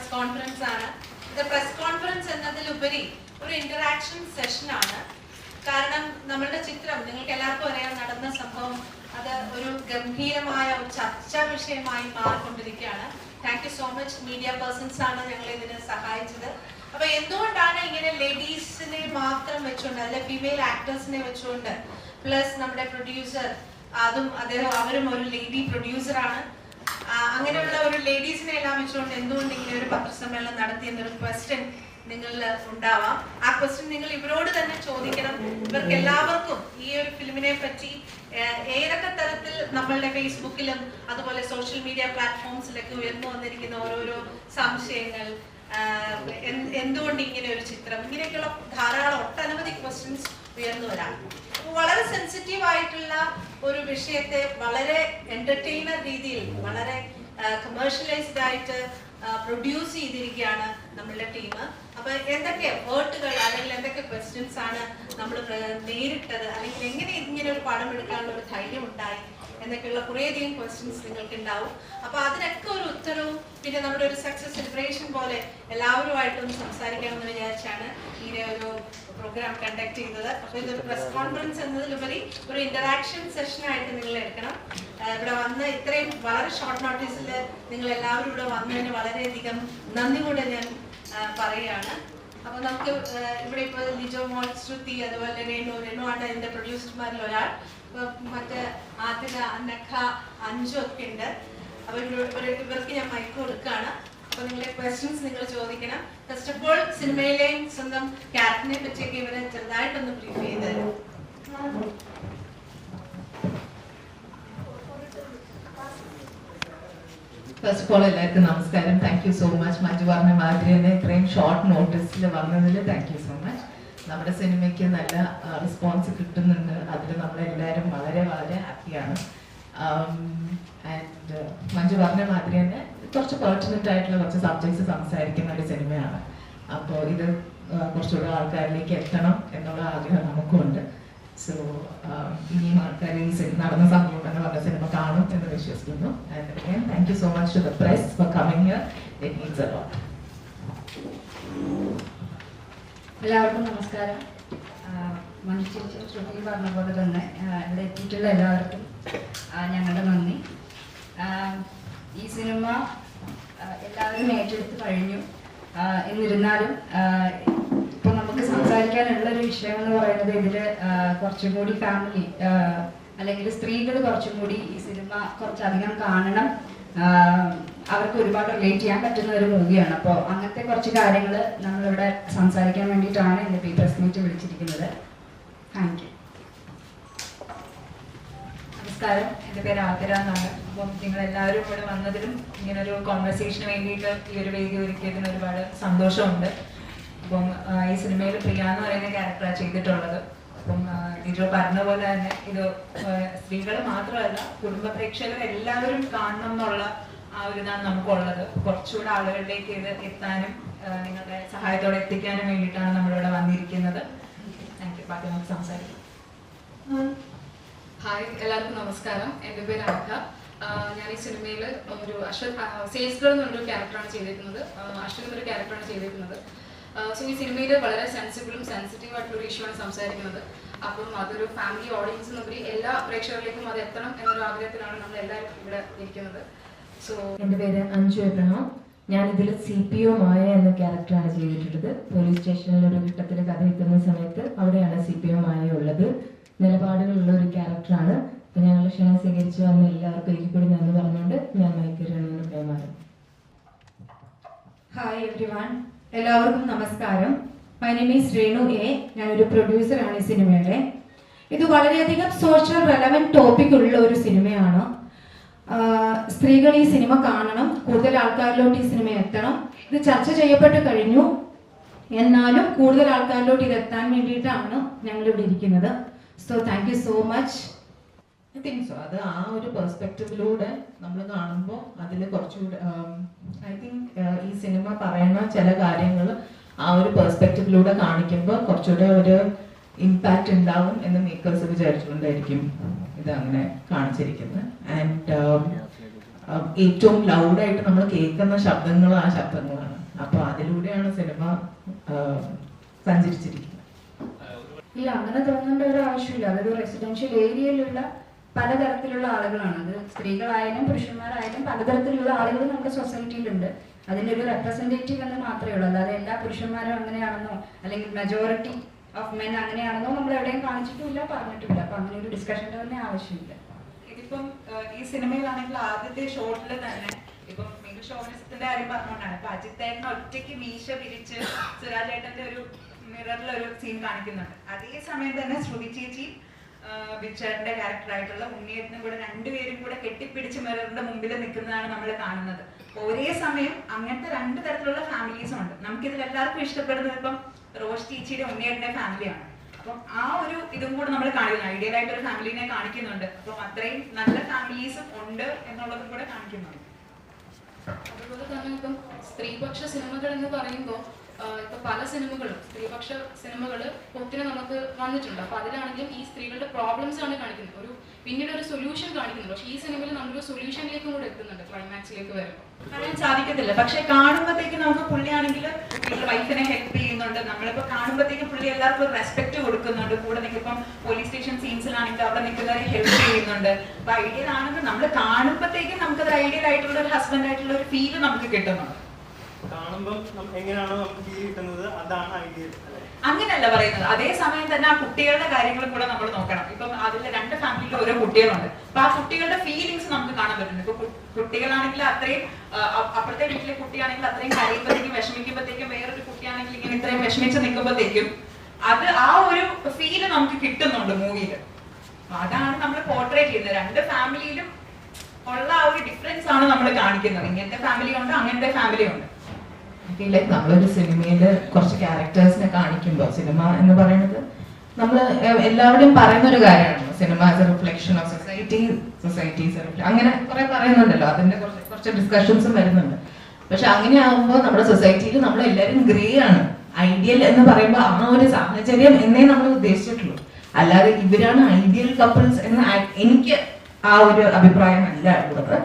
Press conference ആണ്. ഇത് press conference എന്നതിലുപരി ഒരു ഇന്ററാക്ഷൻ സെഷൻ ആണ്. കാരണം നമ്മളുടെ ചിത്രം നിങ്ങൾക്ക് എല്ലാവർക്കും അറിയാൻ നടന്ന സംഭവം അത് ഒരു ഗംഭീരമായ ഒരു ചർച്ചാ വിഷയമായി മാറിക്കൊണ്ടിരിക്കുകയാണ്. Thank you so much media persons ആണ് ഞങ്ങളെ ഇതിന് സഹായിച്ചത്. അപ്പൊ എന്തുകൊണ്ടാണ് ഇങ്ങനെ ലേഡീസിനെ മാത്രം വെച്ചുകൊണ്ട് അല്ലെ ഫീമെയിൽ ആക്ടേഴ്സിനെ വെച്ചുകൊണ്ട് പ്ലസ് നമ്മുടെ പ്രൊഡ്യൂസർ അവരും ഒരു ലേഡി പ്രൊഡ്യൂസറാണ്, അങ്ങനെയുള്ള ഒരു ലേഡീസിനെ എല്ലാം വെച്ചുകൊണ്ട് എന്തുകൊണ്ട് ഇങ്ങനെ ഒരു പത്രസമ്മേളനം നടത്തി എന്നൊരു ക്വസ്റ്റ്യൻ നിങ്ങളിൽ ഉണ്ടാവാം. ആ ക്വസ്റ്റ്യൻ നിങ്ങൾ ഇവരോട് തന്നെ ചോദിക്കണം. ഇവർക്ക് എല്ലാവർക്കും ഈ ഒരു ഫിലിമിനെ പറ്റി ഏതൊക്കെ തരത്തിൽ നമ്മളുടെ ഫേസ്ബുക്കിലും അതുപോലെ സോഷ്യൽ മീഡിയ പ്ലാറ്റ്ഫോംസിലൊക്കെ ഉയർന്നു വന്നിരിക്കുന്ന ഓരോരോ സംശയങ്ങൾ, എന്തുകൊണ്ട് ഇങ്ങനെ ഒരു ചിത്രം, ഇങ്ങനെയൊക്കെയുള്ള ധാരാളം ഒട്ടനവധി ക്വസ്റ്റ്യൻസ് ഉയർന്നു വരാം. വളരെ സെൻസിറ്റീവ് ആയിട്ടുള്ള ഒരു വിഷയത്തെ വളരെ എന്റർടൈനർ രീതിയിൽ വളരെ കമേഴ്ഷ്യലൈസ്ഡ് ആയിട്ട് പ്രൊഡ്യൂസ് ചെയ്തിരിക്കുകയാണ് നമ്മളുടെ ടീം. അപ്പൊ എന്തൊക്കെ വേർഡുകൾ അല്ലെങ്കിൽ എന്തൊക്കെ ക്വസ്റ്റ്യൻസ് ആണ് നമ്മൾ നേരിട്ടത്, അല്ലെങ്കിൽ എങ്ങനെ ഇങ്ങനെ ഒരു പടം എടുക്കാനുള്ള ഒരു ധൈര്യം ഉണ്ടായി എന്നൊക്കെയുള്ള കുറേയധികം ക്വസ്റ്റ്യൻസ് നിങ്ങൾക്ക് ഉണ്ടാവും. അപ്പൊ അതിനൊക്കെ ഒരു ഉത്തരവും പിന്നെ നമ്മുടെ ഒരു സക്സസ് സെലിബ്രേഷൻ പോലെ എല്ലാവരുമായിട്ടൊന്ന് സംസാരിക്കണമെന്ന് വിചാരിച്ചാണ് ഇങ്ങനെ ഒരു പ്രോഗ്രാം കണ്ടക്ട് ചെയ്യുന്നത്. അപ്പൊ ഇതൊരു പ്രസ് കോൺഫറൻസ് എന്നതിലുപരി ഒരു ഇന്ററാക്ഷൻ സെഷനായിട്ട് നിങ്ങൾ എടുക്കണം. ഇവിടെ വന്ന് ഇത്രയും വളരെ ഷോർട്ട് നോട്ടീസിൽ നിങ്ങൾ എല്ലാവരും ഇവിടെ വന്നതിന് വളരെയധികം നന്ദി കൂടെ ഞാൻ പറയുകയാണ്. അപ്പൊ നമുക്ക് ഇവിടെ ഇപ്പൊ ലിജോ മോൾ, ശ്രുതി, അതുപോലെ രേണു ആണ് ഇതിന്റെ പ്രൊഡ്യൂസർമാരിൽ ഒരാൾ. മറ്റേ ആതിര, അന്നഖ, അഞ്ചു ഒക്കെ ഉണ്ട്. അപ്പൊ ഇവർക്ക് ഞാൻ മൈക്ക് കൊടുക്കുകയാണ്. അപ്പൊ നിങ്ങളുടെ ക്വസ്റ്റ്യൻസ് നിങ്ങൾ ചോദിക്കണം. ഫസ്റ്റ് ഓഫ് ഓൾ സിനിമയിലെയും സ്വന്തം ക്യാരക്ടറിനെ പറ്റിയൊക്കെ ഇവരെ ചെറുതായിട്ടൊന്ന് ബ്രീഫ് ചെയ്ത് തരും. ഫസ്റ്റ് ഓഫ് ഓൾ എല്ലാവർക്കും നമസ്കാരം. Thank you so much Manju പറഞ്ഞ മാതിരി തന്നെ ഇത്രയും ഷോർട്ട് നോട്ടീസിൽ വന്നതിൽ താങ്ക് യു സോ മച്ച്. നമ്മുടെ സിനിമയ്ക്ക് നല്ല റെസ്പോൺസ് കിട്ടുന്നുണ്ട്. അതിൽ നമ്മളെല്ലാവരും വളരെ വളരെ ഹാപ്പിയാണ്. ആൻഡ് മഞ്ജു പറഞ്ഞ മാതിരി തന്നെ കുറച്ച് പെർട്ടിനന്റ് ആയിട്ടുള്ള കുറച്ച് സബ്ജക്ട്സ് സംസാരിക്കുന്ന ഒരു സിനിമയാണ്. അപ്പോൾ ഇത് കുറച്ചുകൂടെ ആൾക്കാരിലേക്ക് എത്തണം എന്നുള്ള ആഗ്രഹം നമുക്കുണ്ട്. സോ ഇനിയും ആൾക്കാർ ഈ നടന്ന സംഭവം എന്ന് പറഞ്ഞ സിനിമ കാണും എന്ന് വിശ്വസിക്കുന്നു. And again thank you so much to the press for coming here. It means a lot. എല്ലാവർക്കും നമസ്കാരം. മഞ്ജു ചേച്ചി ശ്രുതി പറഞ്ഞ പോലെ തന്നെ ഇവിടെ എത്തിയിട്ടുള്ള എല്ലാവർക്കും ഞങ്ങളുടെ നന്ദി. ഈ സിനിമ എല്ലാവരും ഏറ്റെടുത്ത് കഴിഞ്ഞു. എന്നിരുന്നാലും ഇപ്പൊ നമുക്ക് സംസാരിക്കാനുള്ള ഒരു വിഷയം എന്ന് പറയുന്നത് ഇതില് കുറച്ചും കൂടി ഫാമിലി അല്ലെങ്കിൽ സ്ത്രീകൾ കുറച്ചും കൂടി ഈ സിനിമ കുറച്ചധികം കാണണം, അവർക്ക് ഒരുപാട് റിലേറ്റ് ചെയ്യാൻ പറ്റുന്ന ഒരു മൂവിയാണ്. അപ്പോൾ അങ്ങനത്തെ കുറച്ച് കാര്യങ്ങൾ നമ്മളിവിടെ സംസാരിക്കാൻ വേണ്ടിയിട്ടാണ് ഇന്ന് പ്രസ് മീറ്റ് വിളിച്ചിരിക്കുന്നത്. Thank you. നമസ്കാരം, എൻ്റെ പേര് ആതിര എന്നാണ്. അപ്പം നിങ്ങളെല്ലാവരും ഇവിടെ വന്നതിലും ഇങ്ങനൊരു കോൺവെർസേഷന് വേണ്ടിയിട്ട് ഈ ഒരു വേദി ഒരുക്കിയതിന് ഒരുപാട് സന്തോഷമുണ്ട്. അപ്പം ഈ സിനിമയിൽ പ്രിയ എന്ന് പറയുന്ന ക്യാരക്ടറാണ് ചെയ്തിട്ടുള്ളത്. അപ്പം ലിജോ പറഞ്ഞ പോലെ തന്നെ ഇത് സ്ത്രീകൾ മാത്രമല്ല കുടുംബ പ്രേക്ഷകർ എല്ലാവരും കാണണം എന്നുള്ള ആ ഒരു ഇതാണ് നമുക്കുള്ളത്. കുറച്ചുകൂടെ ആളുകളിലേക്ക് ഇത് എത്താനും നിങ്ങളുടെ സഹായത്തോടെ എത്തിക്കാനും വേണ്ടിയിട്ടാണ് നമ്മളിവിടെ വന്നിരിക്കുന്നത്. Thank you. ബാക്കി നമുക്ക് സംസാരിക്കാം. ഹായ്, എല്ലാവർക്കും നമസ്കാരം. എൻ്റെ പേര് അനഘ. ഞാൻ ഈ സിനിമയിൽ ഒരു സെയിൽസ് ഗേൾ എന്നൊരു ക്യാരക്ടറാണ് ചെയ്തിരിക്കുന്നത്. അശ്വതി എന്നൊരു ക്യാരക്ടറാണ് ചെയ്തിരിക്കുന്നത്. സോ ഈ സിനിമയിൽ വളരെ സെൻസിബിളും സെൻസിറ്റീവ് ആയിട്ടുള്ള ഒരു ഇഷ്യൂ ആണ് സംസാരിക്കുന്നത്. അപ്പം അതൊരു ഫാമിലി ഓഡിയൻസിനുപരി എല്ലാ പ്രേക്ഷകരിലേക്കും അത് എത്തണം എന്നൊരു ആഗ്രഹത്തിലാണ് നമ്മൾ എല്ലാവരും ഇവിടെ ഇരിക്കുന്നത്. സോ എൻ്റെ പേര് അഞ്ജു എബ്രഹാം. ഞാനിതിൽ CPO മായ എന്ന ക്യാരക്ടറാണ് ചെയ്തിട്ടുള്ളത്. പോലീസ് സ്റ്റേഷനിൽ ഒരു ഘട്ടത്തിൽ കഥ എത്തുന്ന സമയത്ത് അവിടെയാണ് CPO മായ ഉള്ളത്. നിലപാടുകളുള്ള ഒരു ക്യാരക്ടറാണ്. അപ്പം ഞങ്ങൾ ക്ഷണം സ്വീകരിച്ചു വന്ന എല്ലാവർക്കും എനിക്ക് കൂടി നന്ദി പറഞ്ഞുകൊണ്ട് ഞാൻ മൈക്കറിന് കൈമാറും. ഹായ് എവ്രിവൺ, എല്ലാവർക്കും നമസ്കാരം. My name is Renu A. ഞാനൊരു പ്രൊഡ്യൂസറാണ് ഈ സിനിമയുടെ. ഇത് വളരെയധികം സോഷ്യൽ റെലവൻറ്റ് ടോപ്പിക് ഉള്ള ഒരു സിനിമയാണ്. സ്ത്രീകൾ ഈ സിനിമ കാണണം, കൂടുതൽ ആൾക്കാരിലോട്ട് ഈ സിനിമ എത്തണം. ഇത് ചർച്ച ചെയ്യപ്പെട്ട് കഴിഞ്ഞു, എന്നാലും കൂടുതൽ ആൾക്കാരിലോട്ട് ഇത് എത്താൻ വേണ്ടിയിട്ടാണ് ഞങ്ങളിവിടെ ഇരിക്കുന്നത്. So thank you so much. I think so. അത് ആ ഒരു പെർസ്പെക്റ്റീവിലൂടെ നമ്മൾ കാണുമ്പോൾ അതിൽ കുറച്ചുകൂടെ ഐ തിങ്ക് ഈ സിനിമ പറയുന്ന ചില കാര്യങ്ങൾ ആ ഒരു പെർസ്പെക്റ്റീവിലൂടെ കാണിക്കുമ്പോൾ കുറച്ചുകൂടെ ഒരു ഇമ്പാക്റ്റ് ഉണ്ടാവും എന്ന് മേക്കേഴ്സ് വിചാരിച്ചുകൊണ്ടായിരിക്കും ഇത് അങ്ങനെ കാണിച്ചിരിക്കുന്നത്. ആൻഡ് ഏറ്റവും ലൗഡായിട്ട് നമ്മൾ കേൾക്കുന്ന ശബ്ദങ്ങൾ ആ ശബ്ദങ്ങളാണ്. അപ്പൊ അതിലൂടെയാണ് സിനിമ സഞ്ചരിച്ചിരിക്കുന്നത്. ഇല്ല, അങ്ങനെ തോന്നേണ്ട ഒരു ആവശ്യമില്ല. അതൊരു റെസിഡൻഷ്യൽ ഏരിയയിലുള്ള പലതരത്തിലുള്ള ആളുകളാണ്. അത് സ്ത്രീകളായാലും പുരുഷന്മാരായാലും പലതരത്തിലുള്ള ആളുകൾ നമ്മുടെ സൊസൈറ്റിയിലുണ്ട്. അതിൻ്റെ ഒരു റെപ്രസെൻറ്റേറ്റീവ് എന്ന് മാത്രമേ ഉള്ളൂ. അല്ലാതെ എല്ലാ പുരുഷന്മാരും അങ്ങനെയാണെന്നോ അല്ലെങ്കിൽ മെജോറിറ്റി ഓഫ് മെൻ അങ്ങനെയാണെന്നോ നമ്മൾ എവിടെയും കാണിച്ചിട്ടുമില്ല, പറഞ്ഞിട്ടില്ല. അപ്പൊ അങ്ങനെ ഒരു ഡിസ്കഷൻ്റെ തന്നെ ആവശ്യമില്ല. ഇതിപ്പം ഈ സിനിമയിലാണെങ്കിൽ ആദ്യത്തെ ഷോട്ടിൽ തന്നെ ഇപ്പം മെയിൽ ഷോവിനിസത്തിന്റെ കാര്യം പറഞ്ഞുകൊണ്ടാണ് ഇപ്പൊ അജിത്തേട്ടൻ ഒറ്റയ്ക്ക് മീശ പിരിച്ച് സുരാജേട്ടന്റെ ഒരു മിററിലൊരു സീൻ കാണിക്കുന്നുണ്ട്. അതേ സമയം തന്നെ ശ്രുതി ചേച്ചി ബിച്ചേട്ടന്റെ ക്യാരക്ടറായിട്ടുള്ള ഉണ്ണിയേട്ടനും കൂടെ രണ്ടുപേരും കൂടെ കെട്ടിപ്പിടിച്ച് മിററിന്റെ മുമ്പിൽ നിൽക്കുന്നതാണ് നമ്മൾ കാണുന്നത്. ഒരേ സമയം അങ്ങനത്തെ രണ്ട് തരത്തിലുള്ള ഫാമിലീസും ഉണ്ട്. നമുക്കിതിൽ എല്ലാവർക്കും ഇഷ്ടപ്പെടുന്നത് ഇപ്പം റോഷ് ചേച്ചിയുടെ ഉണ്ണിയേട്ടന്റെ ഫാമിലിയാണ്. അപ്പം ആ ഒരു ഇതും കൂടെ നമ്മൾ കാണിക്കുന്നു. ഐഡിയൽ ആയിട്ട് ഒരു ഫാമിലിനെ കാണിക്കുന്നുണ്ട്. അപ്പം അത്രയും നല്ല ഫാമിലീസും ഉണ്ട് എന്നുള്ളതും കൂടെ കാണിക്കുന്നുണ്ട്. അതുപോലെ തന്നെ ഇപ്പം സ്ത്രീപക്ഷ സിനിമകൾ എന്ന് പറയുമ്പോൾ ഇപ്പൊ പല സിനിമകളും സ്ത്രീപക്ഷ സിനിമകൾ ഒത്തിരി നമുക്ക് വന്നിട്ടുണ്ട്. അപ്പൊ അതിലാണെങ്കിലും ഈ സ്ത്രീകളുടെ പ്രോബ്ലംസ് ആണ് കാണിക്കുന്നത്, ഒരു പിന്നീട് ഒരു സൊല്യൂഷൻ കാണിക്കുന്നുണ്ട്. പക്ഷെ ഈ സിനിമയിൽ നമ്മളൊരു സൊല്യൂഷനിലേക്കും കൂടെ എത്തുന്നുണ്ട്, ക്ലൈമാക്സിലേക്ക് വരുമ്പോൾ. പറയാൻ സാധിക്കത്തില്ല. പക്ഷെ കാണുമ്പോഴത്തേക്ക് നമുക്ക് പുള്ളിയാണെങ്കിൽ വൈഫിനെ ഹെൽപ്പ് ചെയ്യുന്നുണ്ട്. നമ്മളിപ്പോ കാണുമ്പോഴത്തേക്ക് പുള്ളി എല്ലാവർക്കും റെസ്പെക്ട് കൊടുക്കുന്നുണ്ട്. കൂടെ നിൽക്കുമ്പോൾ പോലീസ് സ്റ്റേഷൻ സീൻസിലാണെങ്കിൽ അവിടെ നിൽക്കുന്നവരെ ഹെൽപ്പ് ചെയ്യുന്നുണ്ട്. അപ്പൊ ഐഡിയൽ ആണെങ്കിൽ നമ്മൾ കാണുമ്പോഴത്തേക്കും നമുക്കത് ഐഡിയൽ ആയിട്ടുള്ള ഒരു ഹസ്ബൻഡ് ആയിട്ടുള്ള ഒരു ഫീല് നമുക്ക് കിട്ടുന്നുണ്ട്. കാണുമ്പോൾ എങ്ങനെയാണോ നമുക്ക് ഫീൽ കിട്ടുന്നത് അതാണ് ഐഡിയൽ. അങ്ങനെയല്ല പറയുന്നത്. അതേസമയം തന്നെ ആ കുട്ടികളുടെ കാര്യങ്ങളും കൂടെ നമ്മൾ നോക്കണം. ഇപ്പം അതിൽ രണ്ട് ഫാമിലിയിൽ ഓരോ കുട്ടികളുണ്ട്. അപ്പൊ ആ കുട്ടികളുടെ ഫീലിങ്സ് നമുക്ക് കാണാൻ പറ്റുന്നു. ഇപ്പൊ കുട്ടികളാണെങ്കിൽ അത്രയും അപ്പുറത്തെ വീട്ടിലെ കുട്ടിയാണെങ്കിൽ അത്രയും കരയുമ്പോഴത്തേക്കും വിഷമിക്കുമ്പോഴത്തേക്കും വേറൊരു കുട്ടിയാണെങ്കിൽ ഇങ്ങനെ ഇത്രയും വിഷമിച്ച് നിൽക്കുമ്പോഴത്തേക്കും അത് ആ ഒരു ഫീല് നമുക്ക് കിട്ടുന്നുണ്ട് മൂവിയില്. അതാണ് നമ്മൾ പോർട്രേറ്റ് ചെയ്യുന്നത്. രണ്ട് ഫാമിലിയിലും ഉള്ള ആ ഒരു ഡിഫറൻസ് ആണ് നമ്മൾ കാണിക്കുന്നത്. ഇങ്ങനത്തെ ഫാമിലി ഉണ്ട്, അങ്ങനത്തെ ഫാമിലി ഉണ്ട്. ലൈക്ക് നമ്മളൊരു സിനിമയില് കുറച്ച് ക്യാരക്ടേഴ്സിനെ കാണിക്കുമ്പോൾ സിനിമ എന്ന് പറയുന്നത് നമ്മൾ എല്ലാവരുടെയും പറയുന്ന ഒരു കാര്യമാണ്. Cinema as A reflection of society അങ്ങനെ കുറെ പറയുന്നുണ്ടല്ലോ. അതിന്റെ കുറച്ച് ഡിസ്കഷൻസും വരുന്നുണ്ട്. പക്ഷെ അങ്ങനെ ആകുമ്പോൾ നമ്മുടെ സൊസൈറ്റിയിൽ നമ്മൾ എല്ലാവരും ഗ്രേ ആണ്. ഐഡിയൽ എന്ന് പറയുമ്പോൾ ആ ഒരു സാഹചര്യം എന്നേ നമ്മൾ ഉദ്ദേശിച്ചിട്ടുള്ളൂ. അല്ലാതെ ഇവരാണ് ഐഡിയൽ കപ്പിൾസ് എന്ന് എനിക്ക് ആ ഒരു അഭിപ്രായമല്ല ഉള്ളത്.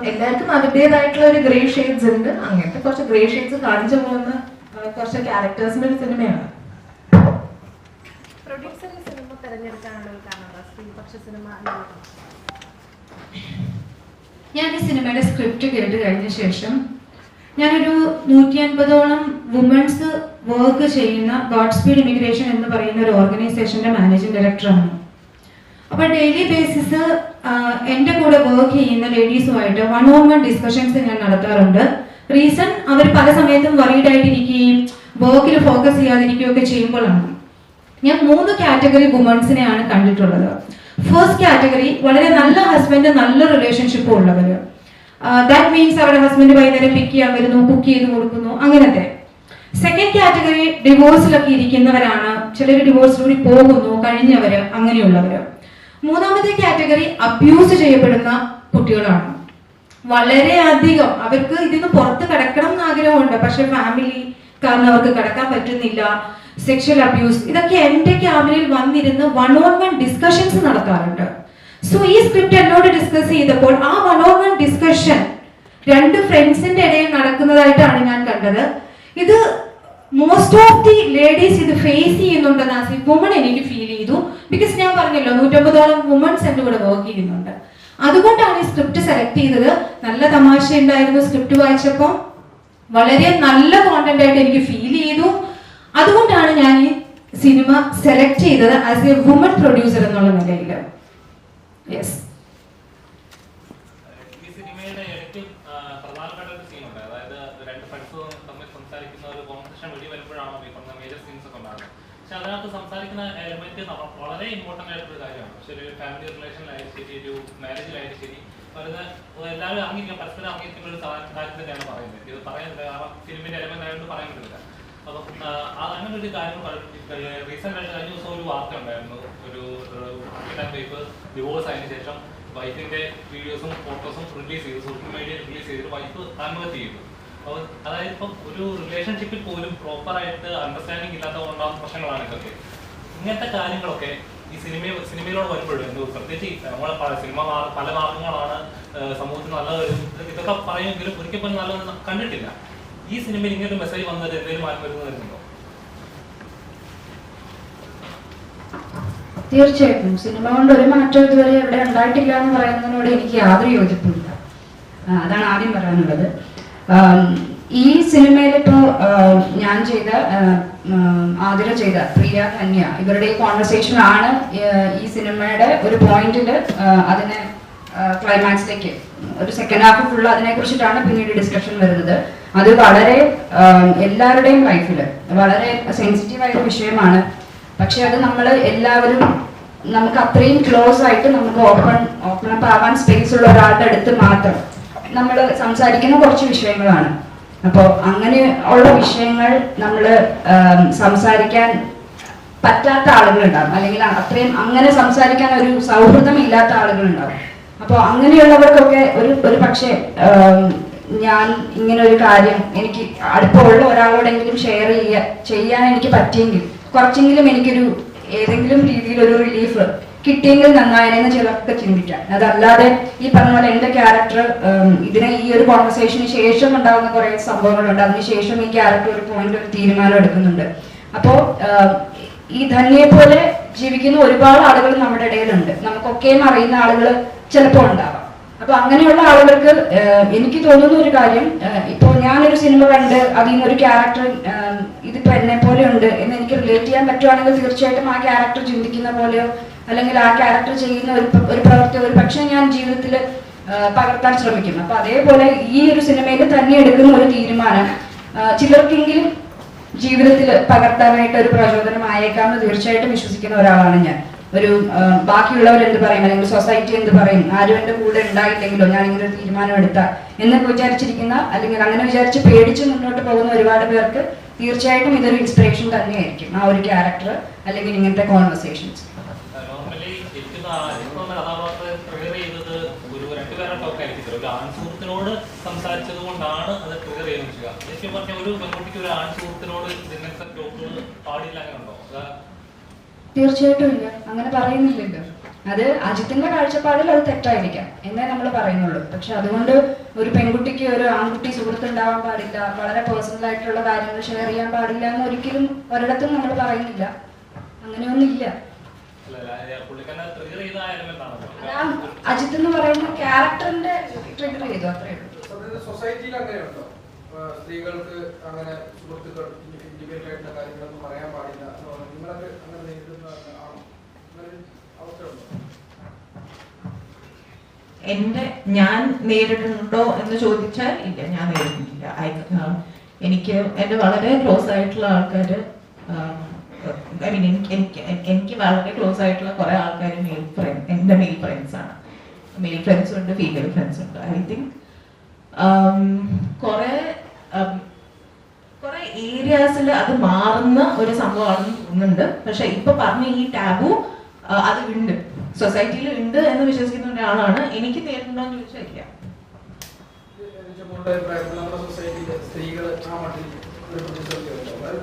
എല്ലാവർക്കും അതിൻ്റെതായിട്ടുള്ള ഒരു ഗ്രേ ഷെയ്ഡ്സ് ഉണ്ട്. അങ്ങനത്തെ കുറച്ച് ഗ്രേ ഷെയ്ഡ്സ് കാണിച്ചു പോകുന്ന കുറച്ച് ക്യാരക്ടേഴ്സിന്റെ ഒരു സിനിമയാണ്. പ്രൊഡ്യൂസറിന്റെ സിനിമ തിരഞ്ഞെടുക്കാനുള്ള ഒരു കാരണം സ്ത്രീപക്ഷ സിനിമ. ഞാൻ ഈ സിനിമയുടെ സ്ക്രിപ്റ്റ് കേട്ട് കഴിഞ്ഞ ശേഷം ഞാനൊരു 150ഓളം വുമൻസ് വർക്ക് ചെയ്യുന്ന ഗോഡ് സ്പീഡ് ഇമിഗ്രേഷൻ എന്ന് പറയുന്ന ഒരു ഓർഗനൈസേഷന്റെ മാനേജിംഗ് ഡയറക്ടറാണ്. അപ്പൊ ഡെയിലി ബേസിസ് എൻ്റെ കൂടെ വർക്ക് ചെയ്യുന്ന ലേഡീസുമായിട്ട് 1-on-1 ഡിസ്കഷൻസ് ഞാൻ നടത്താറുണ്ട്. റീസൺ അവർ പല സമയത്തും വറീഡ് ആയിട്ടിരിക്കുകയും വർക്കിൽ ഫോക്കസ് ചെയ്യാതിരിക്കുകയും ഒക്കെ ചെയ്യുമ്പോഴാണ്. ഞാൻ 3 കാറ്റഗറി വുമൻസിനെയാണ് കണ്ടിട്ടുള്ളത്. ഫസ്റ്റ് കാറ്റഗറി വളരെ നല്ല ഹസ്ബൻഡ്, നല്ല റിലേഷൻഷിപ്പ് ഉള്ളവര്. ദാറ്റ് മീൻസ് അവരുടെ ഹസ്ബൻഡ് വൈകുന്നേരം പിക്ക് ചെയ്യാൻ വരുന്നു, കുക്ക് ചെയ്ത് കൊടുക്കുന്നു, അങ്ങനത്തെ. സെക്കൻഡ് കാറ്റഗറി ഡിവോഴ്സിലൊക്കെ ഇരിക്കുന്നവരാണ്. ചിലർ ഡിവോഴ്സിലൂടെ പോകുന്നു, കഴിഞ്ഞവര്, അങ്ങനെയുള്ളവര്. മൂന്നാമത്തെ കാറ്റഗറി അബ്യൂസ് ചെയ്യപ്പെടുന്ന കുട്ടികളാണ്. വളരെയധികം അവർക്ക് ഇതിന് പുറത്ത് കിടക്കണം എന്ന് ആഗ്രഹമുണ്ട്, പക്ഷെ ഫാമിലി കാരണം അവർക്ക് കിടക്കാൻ പറ്റുന്നില്ല. സെക്ഷൽ അബ്യൂസ്, ഇതൊക്കെ എന്റെ ക്യാബിനിൽ വന്നിരുന്ന് 1-on-1 ഡിസ്കഷൻസ് നടത്താറുണ്ട്. സോ ഈ സ്ക്രിപ്റ്റ് എന്നോട് ഡിസ്കസ് ചെയ്തപ്പോൾ ആ 1-on-1 ഡിസ്കഷൻ 2 ഫ്രണ്ട്സിന്റെ ഇടയിൽ നടക്കുന്നതായിട്ടാണ് ഞാൻ കണ്ടത്. ഇത് മോസ്റ്റ് ഓഫ് ദി ലേഡീസ് ഇത് ഫേസ് ചെയ്യുന്നുണ്ടെന്ന് ആസ് എ വുമൺ എനിക്ക് ഫീൽ ചെയ്തു. ബിക്കോസ് ഞാൻ പറഞ്ഞല്ലോ 150ഓളം വുമൻസ് എൻ്റെ കൂടെ വർക്ക് ചെയ്യുന്നുണ്ട്. അതുകൊണ്ടാണ് ഈ സ്ക്രിപ്റ്റ് സെലക്ട് ചെയ്തത്. നല്ല തമാശ ഉണ്ടായിരുന്നു സ്ക്രിപ്റ്റ് വായിച്ചപ്പോൾ. വളരെ നല്ല കോണ്ടന്റ് ആയിട്ട് എനിക്ക് ഫീൽ ചെയ്തു. അതുകൊണ്ടാണ് ഞാൻ ഈ സിനിമ സെലക്ട് ചെയ്തത് ആസ് എ വുമൺ പ്രൊഡ്യൂസർ എന്നുള്ള നിലയിൽ. യെസ്. ഈ സിനിമയുടെ ഏറ്റവും പ്രധാനപ്പെട്ട ഒരു സീനുണ്ട്. അതായത് 2 ഫ്രണ്ട്സ് തമ്മിൽ സംസാരിക്കുന്ന ഒരു കോൺവെർസേഷൻ വെടി വരുമ്പോഴാണ് ഈ പറഞ്ഞ മേജർ സീൻസ് ഒക്കെ ഉണ്ടാകുന്നത്. പക്ഷെ അതിനകത്ത് സംസാരിക്കുന്ന എലമെന്റ് വളരെ ഇമ്പോർട്ടന്റ് ആയിട്ടൊരു കാര്യമാണ്. പക്ഷെ ഒരു ഫാമിലി റിലേഷനിലായാലും ശരി, ഒരു മാരേജിലായാലും ശരി, എല്ലാവരും അംഗീകരിക്കാൻ പരസ്പരം അംഗീകരിക്കുന്ന ഒരു കാര്യം തന്നെയാണ് പറയുന്നത്. ഇത് പറയുന്നില്ല, കാരണം സിനിമയുടെ എലമെന്റ് ആയതുകൊണ്ട് പറയാൻ പറ്റില്ല. അപ്പം അങ്ങനെ ഒരു കാര്യം റീസെന്റ് ആയിട്ട് കഴിഞ്ഞ ദിവസം ഒരു വാർത്ത ഉണ്ടായിരുന്നു. ഒരു വൈഫ് ഡിവോഴ്സ് ആയതിനു ശേഷം വൈഫിന്റെ വീഡിയോസും ഫോട്ടോസും റിലീസ് ചെയ്തു, സോഷ്യൽ മീഡിയയിൽ റിലീസ് ചെയ്തിട്ട് വൈഫ് ആത്മഹത്യ ചെയ്തു. അപ്പോൾ അതായത് ഇപ്പം ഒരു റിലേഷൻഷിപ്പിൽ പോലും പ്രോപ്പറായിട്ട് അണ്ടർസ്റ്റാൻഡിങ് ഇല്ലാത്തതുകൊണ്ടാകുന്ന പ്രശ്നങ്ങളാണ് ഇതൊക്കെ. ഇങ്ങനത്തെ കാര്യങ്ങളൊക്കെ ഈ സിനിമയിലൂടെ വരുമ്പോഴും പ്രത്യേകിച്ച് നമ്മളെ സിനിമ പല മാർഗങ്ങളാണ് സമൂഹത്തിന് നല്ല ഇതൊക്കെ പറയുമെങ്കിലും ഒരിക്കൽ പോലും നല്ലതൊന്നും കണ്ടിട്ടില്ല. ഈ സിനിമയിൽ ഇങ്ങനെ ഒരു മെസ്സേജ് വന്നത് എന്തെങ്കിലും മാറ്റം വരുന്നുണ്ടോ? തീർച്ചയായിട്ടും സിനിമ കൊണ്ട് ഒരു മാറ്റം ഇതുവരെ എവിടെ ഉണ്ടായിട്ടില്ല എന്ന് പറയുന്നതിനോട് എനിക്ക് യാതൊരു യോജിപ്പില്ല. അതാണ് ആദ്യം പറയാനുള്ളത്. ഈ സിനിമയിൽ ഇപ്പോൾ ഞാൻ ചെയ്ത ആതിര ചെയ്ത പ്രിയ ധന്യ ഇവരുടെ ഈ കോൺവെർസേഷൻ ആണ് ഈ സിനിമയുടെ ഒരു പോയിന്റിൽ അതിനെ ക്ലൈമാക്സിലേക്ക് ഒരു സെക്കൻഡ് ഹാഫ് ഫുള്ള് അതിനെ കുറിച്ചിട്ടാണ് പിന്നീട് ഡിസ്കഷൻ വരുന്നത്. അത് വളരെ എല്ലാവരുടെയും ലൈഫിൽ വളരെ സെൻസിറ്റീവായ വിഷയമാണ്. പക്ഷെ അത് നമ്മൾ എല്ലാവരും നമുക്ക് അത്രയും ക്ലോസ് ആയിട്ട് നമുക്ക് ഓപ്പൺ അപ്പ് ആവാൻ സ്പേസ് ഉള്ള ഒരാളുടെ അടുത്ത് മാത്രം നമ്മൾ സംസാരിക്കുന്ന കുറച്ച് വിഷയങ്ങളാണ്. അപ്പോൾ അങ്ങനെ ഉള്ള വിഷയങ്ങൾ നമ്മൾ സംസാരിക്കാൻ പറ്റാത്ത ആളുകളുണ്ടാവും, അല്ലെങ്കിൽ അത്രയും അങ്ങനെ സംസാരിക്കാൻ ഒരു സൗഹൃദം ഇല്ലാത്ത ആളുകളുണ്ടാവും. അപ്പോൾ അങ്ങനെയുള്ളവർക്കൊക്കെ ഒരു പക്ഷേ ഞാൻ ഇങ്ങനെ ഒരു കാര്യം എനിക്ക് അടുപ്പമുള്ള ഒരാളോടെങ്കിലും ഷെയർ ചെയ്യാൻ എനിക്ക് പറ്റിയെങ്കിൽ കുറച്ചെങ്കിലും എനിക്കൊരു ഏതെങ്കിലും രീതിയിൽ ഒരു റിലീഫ് കിട്ടിയെങ്കിൽ നന്നായെന്ന് ചിലർക്ക് ചിന്തിക്കാം. അതല്ലാതെ ഈ പറഞ്ഞ പോലെ എന്റെ ക്യാരക്ടർ ഈ ഒരു കോൺവെർസേഷന് ശേഷം ഉണ്ടാകുന്ന കുറെ സംഭവങ്ങളുണ്ട്. അതിനുശേഷം ഈ ക്യാരക്ടർ ഒരു പോയിന്റ് ഒരു തീരുമാനം എടുക്കുന്നുണ്ട്. അപ്പോ ഈ ധന്യയെ പോലെ ജീവിക്കുന്ന ഒരുപാട് ആളുകൾ നമ്മുടെ ഇടയിലുണ്ട്. നമുക്കൊക്കെയും അറിയുന്ന ആളുകൾ ചിലപ്പോൾ ഉണ്ടാവാം. അപ്പൊ അങ്ങനെയുള്ള ആളുകൾക്ക് എനിക്ക് തോന്നുന്ന ഒരു കാര്യം, ഇപ്പോൾ ഞാനൊരു സിനിമ കണ്ട് അതിൽ നിന്നൊരു ക്യാരക്ടർ ഇതിപ്പോ എന്നെ പോലെ ഉണ്ട് എന്ന് എനിക്ക് റിലേറ്റ് ചെയ്യാൻ പറ്റുവാണെങ്കിൽ തീർച്ചയായിട്ടും ആ ക്യാരക്ടർ ചിന്തിക്കുന്ന പോലെയോ അല്ലെങ്കിൽ ആ ക്യാരക്ടർ ചെയ്യുന്ന ഒരു പ്രവൃത്തി ഒരു പക്ഷേ ഞാൻ ജീവിതത്തിൽ പകർത്താൻ ശ്രമിക്കും. അപ്പൊ അതേപോലെ ഈ ഒരു സിനിമയിൽ തന്നെ എടുക്കുന്ന ഒരു തീരുമാനം ചിലർക്കെങ്കിലും ജീവിതത്തിൽ പകർത്താനായിട്ട് ഒരു പ്രചോദനമായേക്കാമെന്ന് തീർച്ചയായിട്ടും വിശ്വസിക്കുന്ന ഒരാളാണ് ഞാൻ. ഒരു ബാക്കിയുള്ളവർ എന്ത് പറയും, അല്ലെങ്കിൽ സൊസൈറ്റി എന്ത് പറയും, ആരും എൻ്റെ കൂടെ ഉണ്ടായില്ലെങ്കിലോ ഞാൻ ഇങ്ങനെ ഒരു തീരുമാനം എടുത്താൽ എന്നൊക്കെ വിചാരിച്ചിരിക്കുന്ന അല്ലെങ്കിൽ അങ്ങനെ വിചാരിച്ച് പേടിച്ച് മുന്നോട്ട് പോകുന്ന ഒരുപാട് പേർക്ക് തീർച്ചയായിട്ടും ഇതൊരു ഇൻസ്പിറേഷൻ തന്നെയായിരിക്കും ആ ഒരു ക്യാരക്ടർ അല്ലെങ്കിൽ ഇങ്ങനത്തെ കോൺവെർസേഷൻസ്. ഒരു ആൺസുഹൃത്തിനോട് സംസാരിച്ചത് കൊണ്ടാണ് അത് ട്രിഗർ ചെയ്യുന്നത് ചെയ്യുക. ശരിക്കും പറഞ്ഞ ഒരു പെൺകുട്ടിക്ക് ഒരു ആൺസുഹൃത്തിനോട് ഇങ്ങനത്തെ ടോക്കുകൾ പാടില്ല, അങ്ങനെ ഉണ്ടോ? തീർച്ചയായിട്ടും ഇല്ല, അങ്ങനെ പറയുന്നില്ലല്ലോ. അത് അജിത്തിന്റെ കാഴ്ചപ്പാടിൽ അത് തെറ്റായിരിക്കാം എന്നേ നമ്മൾ പറയുന്നുള്ളൂ. പക്ഷെ അതുകൊണ്ട് ഒരു പെൺകുട്ടിക്ക് ഒരു ആൺകുട്ടി സുഹൃത്ത് ഉണ്ടാവാൻ പാടില്ല, വളരെ പേഴ്സണൽ ആയിട്ടുള്ള കാര്യങ്ങൾ ഷെയർ ചെയ്യാൻ പാടില്ല എന്ന് ഒരിക്കലും ഒരിടത്തും നമ്മൾ പറയുന്നില്ല. അങ്ങനെയൊന്നുമില്ല. അജിത്ത് എന്ന് പറയുന്ന ക്യാരക്ടറിന്റെ ട്രിഗർ ചെയ്തു, അത്രേ ഉള്ളൂ. സൊസൈറ്റിയിൽ അങ്ങനെയുണ്ടോ സ്ത്രീകൾക്ക് അങ്ങനെ സുഹൃത്തുക്കൾ ഇൻഡിവിജ്വൽ ആയിട്ടുള്ള കാര്യങ്ങളൊന്നും പറയാൻ പാടില്ല? നിങ്ങളൊക്കെ അങ്ങനെ നേരിടുന്നതാണോ? ഞാൻ നേരിടുന്നുണ്ടോ എന്ന് ചോദിച്ചാൽ ഇല്ല, ഞാൻ നേരിടുന്നില്ല. എനിക്ക് എൻ്റെ വളരെ ക്ലോസ് ആയിട്ടുള്ള ആൾക്കാർ, ഐ മീൻ എനിക്ക് വളരെ ക്ലോസ് ആയിട്ടുള്ള കുറെ ആൾക്കാർ എൻ്റെ മെയിൽ ഫ്രണ്ട്സ് ആണ്. മെയിൽ ഫ്രണ്ട്സും ഉണ്ട്, ഫീമെയിൽ ഫ്രണ്ട്സും ഉണ്ട്. ഐ തിങ്ക് കുറെ ഏരിയാസിൽ അത് മാറുന്ന ഒരു സംഭവമാണെന്ന് തോന്നുന്നുണ്ട്. പക്ഷെ ഇപ്പൊ പറഞ്ഞ ഈ ടാബു അത് ഉണ്ട്, സൊസൈറ്റിയിൽ ഉണ്ട് എന്ന് വിശ്വസിക്കുന്ന ഒരാളാണ്. എനിക്ക് നേരിടണോ എന്ന് ചോദിച്ചാൽ ഇല്ല. നമ്മുടെ സൊസൈറ്റിയിലെ സ്ത്രീകൾ ആ മട്ടിൽ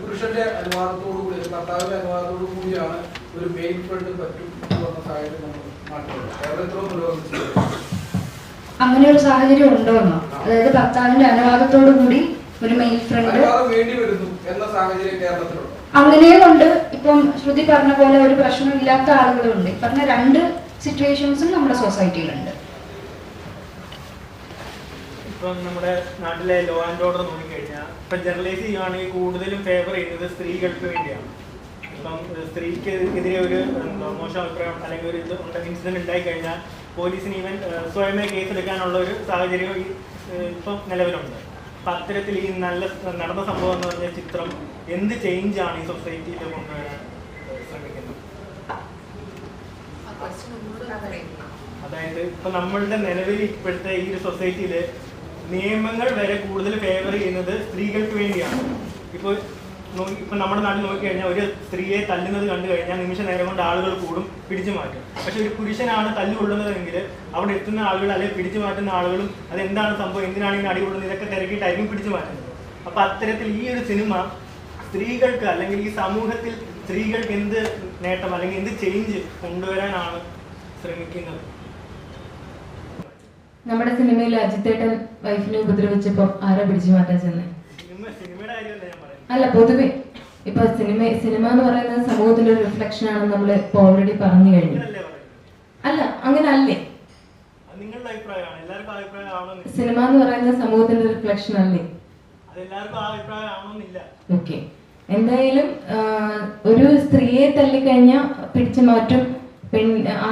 പുരുഷന്റെ അനുവാദത്തോടു കൂടി, ഭർത്താവിന്റെ അനുവാദത്തോടു കൂടിയാണ് ഒരു മെയിൽ ഫ്രണ്ട് പറ്റും എന്ന സാഹചര്യം നമ്മൾ നാട്ടിലുണ്ട്. കേരളത്തിലും പുരോഗമിച്ചു. അങ്ങനെ ഒരു സാഹചര്യം ഉണ്ടോന്നോ? അതായത് ഭർത്താവിന്റെ അനുവാദത്തോടു കൂടി ഒരു മെയിൽ ഫ്രണ്ട് വേണ്ടി വരുന്നു എന്ന സാഹചര്യം കേരളത്തിലുണ്ട്. അങ്ങനെയുണ്ട്. ഇപ്പം ശ്രുതി പറഞ്ഞ പോലെ ഒരു പ്രശ്നമില്ലാത്ത ആളുകളുണ്ട്. പറഞ്ഞ രണ്ട് സിറ്റുവേഷൻസും നമ്മുടെ സൊസൈറ്റിയിലുണ്ട്. ഇപ്പം നമ്മുടെ നാട്ടിലെ ലോ ആൻഡ് ഓർഡർ നോക്കിക്കഴിഞ്ഞാൽ ഇപ്പം ജനറലൈസ് ചെയ്യുകയാണെങ്കിൽ കൂടുതലും ഫേവർ ചെയ്യുന്നത് സ്ത്രീകൾക്ക് വേണ്ടിയാണ്. ഇപ്പം സ്ത്രീക്ക് എതിരെ ഒരു മോശം അഭിപ്രായം അല്ലെങ്കിൽ ഒരു ഇൻസിഡന്റ് ഉണ്ടായിക്കഴിഞ്ഞാൽ പോലീസിന് ഈവൻ സ്വയമേ കേസെടുക്കാനുള്ള ഒരു സാഹചര്യം ഇപ്പം നിലവിലുണ്ട്. അപ്പം അത്തരത്തിൽ ഈ നടന്ന സംഭവം എന്ന് പറഞ്ഞ ചിത്രം എന്ത് ചേഞ്ചാണ് ഈ സൊസൈറ്റിയിൽ കൊണ്ടുവരാൻ ശ്രമിക്കുന്നത്? അതായത് ഇപ്പം നമ്മളുടെ നിലവിൽ ഇപ്പോഴത്തെ ഈ ഒരു സൊസൈറ്റിയിൽ നിയമങ്ങൾ വരെ കൂടുതൽ ഫേവർ ചെയ്യുന്നത് സ്ത്രീകൾക്ക് വേണ്ടിയാണ്. ഇപ്പോൾ നമ്മുടെ നാട്ടിൽ നോക്കിക്കഴിഞ്ഞാൽ ഒരു സ്ത്രീയെ തല്ലുന്നത് കണ്ടു കഴിഞ്ഞാൽ നിമിഷ നേരം കൊണ്ട് ആളുകൾ കൂടും, പിടിച്ചു മാറ്റും. പക്ഷെ ഒരു പുരുഷനാണ് തല്ലുകൊള്ളുന്നതെങ്കിൽ അവിടെ എത്തുന്ന ആളുകൾ അല്ലെങ്കിൽ പിടിച്ചു മാറ്റുന്ന ആളുകളും അതെന്താണ് സംഭവം, എന്തിനാണ് ഇങ്ങനെ അടികൊള്ളുന്നത്, ഇതൊക്കെ തിരക്കിയിട്ടായിരിക്കും പിടിച്ചു മാറ്റുന്നത്. അപ്പം അത്തരത്തിൽ ഈ ഒരു സിനിമ സ്ത്രീകൾക്ക് അല്ലെങ്കിൽ ഈ സമൂഹത്തിൽ സ്ത്രീകൾക്ക് എന്ത് നേട്ടം അല്ലെങ്കിൽ എന്ത് ചേഞ്ച് കൊണ്ടുവരാനാണ് ശ്രമിക്കുന്നത്? നമ്മുടെ സിനിമയിൽ അജിത്തേട്ടൻ വൈഫിനെ ഉപദ്രവിച്ചപ്പോൾ ആരാ പിടിച്ചു മാറ്റാൻ ചെന്നേ? സിനിമയുടെ കാര്യമല്ല ഞാൻ പറയുന്നത്. അല്ല, പൊതുവെ ഇപ്പൊ സിനിമ എന്ന് പറയുന്നത് സമൂഹത്തിന്റെ ഒരു റിഫ്ലക്ഷൻ ആണ്, നമ്മൾ ഇപ്പൊ ഓൾറെഡി പറഞ്ഞു കഴിഞ്ഞു. അല്ല, അങ്ങനെ അല്ലേ? നിങ്ങളുടെ അഭിപ്രായമാണ്, എല്ലാവർക്കും അഭിപ്രായം ആവണമെന്നില്ല. സിനിമ എന്ന് പറയുന്നത് സമൂഹത്തിന്റെ റിഫ്ലക്ഷൻ അല്ലേ? അതെല്ലാവർക്കും ആ അഭിപ്രായം ആവണമെന്നില്ല. ഓക്കെ, എന്തായാലും ഒരു സ്ത്രീയെ തല്ലിക്കഴിഞ്ഞാൽ പിടിച്ചു മാറ്റും,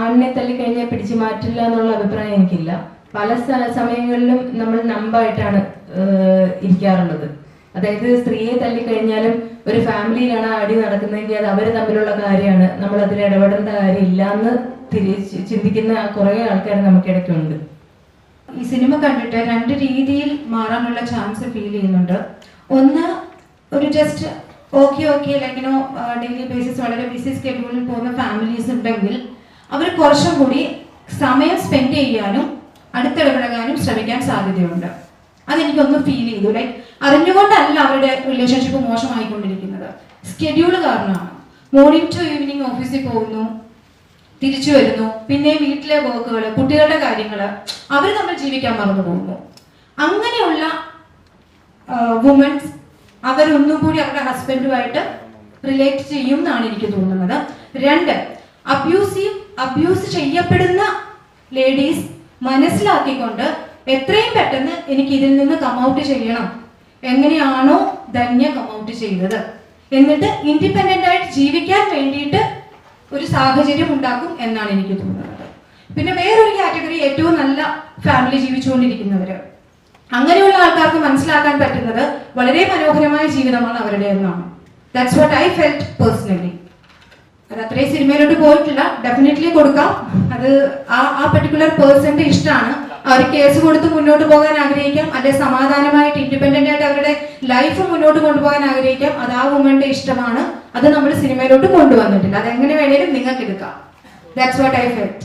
ആണിനെ തല്ലിക്കഴിഞ്ഞാൽ പിടിച്ചു മാറ്റില്ല എന്നുള്ള അഭിപ്രായം എനിക്കില്ല. പല സമയങ്ങളിലും നമ്മൾ നമ്പായിട്ടാണ് ഇരിക്കാറുള്ളത്. അതായത് സ്ത്രീയെ തല്ലിക്കഴിഞ്ഞാലും ഒരു ഫാമിലിയിലാണ് അടി നടക്കുന്നതെങ്കിൽ അത് അവർ തമ്മിലുള്ള കാര്യമാണ്, നമ്മൾ അതിൽ ഇടപെടേണ്ട കാര്യമില്ല എന്ന് ചിന്തിക്കുന്ന കുറെ ആൾക്കാർ നമുക്കിടയ്ക്കുണ്ട്. ഈ സിനിമ കണ്ടിട്ട് രണ്ട് രീതിയിൽ മാറാനുള്ള ചാൻസ് ഫീൽ ചെയ്യുന്നുണ്ട്. ഒന്ന്, ഒരു ജസ്റ്റ് ഓക്കെ ലൈക്കിനോ ഡെയിലി ബേസിസ് വളരെ ബിസി സ്കെഡ്യൂളിൽ പോകുന്ന ഫാമിലീസ് ഉണ്ടെങ്കിൽ അവർ കുറച്ചും കൂടി സമയം സ്പെൻഡ് ചെയ്യാനും അടുത്തിടപഴകാനും ശ്രമിക്കാൻ സാധ്യതയുണ്ട്. അതെനിക്കൊന്ന് ഫീൽ ചെയ്തു. ലൈക്ക് അറിഞ്ഞുകൊണ്ടല്ല അവരുടെ റിലേഷൻഷിപ്പ് മോശമായിക്കൊണ്ടിരിക്കുന്നത്, സ്കെഡ്യൂൾ കാരണമാണ്. മോർണിംഗ് ടു ഈവനിങ് ഓഫീസിൽ പോകുന്നു, തിരിച്ചു വരുന്നു, പിന്നെ വീട്ടിലെ വർക്കുകൾ, കുട്ടികളുടെ കാര്യങ്ങൾ, അവർ തമ്മിൽ ജീവിക്കാൻ മറന്നു പോകുന്നു. അങ്ങനെയുള്ള വുമൻസ് അവരൊന്നും കൂടി അവരുടെ ഹസ്ബൻഡുമായിട്ട് റിലേറ്റ് ചെയ്യും എന്നാണ് എനിക്ക് തോന്നുന്നത്. രണ്ട്, അബ്യൂസ് ചെയ്യപ്പെടുന്ന ലേഡീസ് മനസ്സിലാക്കിക്കൊണ്ട് എത്രയും പെട്ടെന്ന് എനിക്ക് ഇതിൽ നിന്ന് കം ഔട്ട് ചെയ്യണം, എങ്ങനെയാണോ ധന്യ കം ഔട്ട് ചെയ്തത്, എന്നിട്ട് ഇൻഡിപെൻഡന്റ് ആയിട്ട് ജീവിക്കാൻ വേണ്ടിയിട്ട് ഒരു സാഹചര്യം ഉണ്ടാക്കും എന്നാണ് എനിക്ക് തോന്നുന്നത്. പിന്നെ വേറൊരു കാറ്റഗറി ഏറ്റവും നല്ല ഫാമിലി ജീവിച്ചുകൊണ്ടിരിക്കുന്നവര്. അങ്ങനെയുള്ള ആൾക്കാർക്ക് മനസ്സിലാക്കാൻ പറ്റുന്നത് വളരെ മനോഹരമായ ജീവിതമാണ് അവരുടെ എന്നാണ്. That's what I felt personally. അത് അത്രയും സിനിമയിലോട്ട് പോയിട്ടില്ല, ഡെഫിനറ്റ്ലി കൊടുക്കാം. അത് ആ പെർട്ടിക്കുലർ പേഴ്സന്റെ ഇഷ്ടമാണ്. അവർ കേസ് കൊടുത്ത് മുന്നോട്ട് പോകാൻ ആഗ്രഹിക്കാം, അല്ലെ സമാധാനമായിട്ട് ഇൻഡിപെൻഡന്റ് ആയിട്ട് അവരുടെ ലൈഫ് മുന്നോട്ട് കൊണ്ടുപോകാൻ ആഗ്രഹിക്കാം. അത് ആ വുമന്റെ ഇഷ്ടമാണ്. അത് നമ്മൾ സിനിമയിലോട്ട് കൊണ്ടുവന്നിട്ടില്ല. അതെങ്ങനെ വേണേലും നിങ്ങൾക്ക് എടുക്കാം. That's what I felt.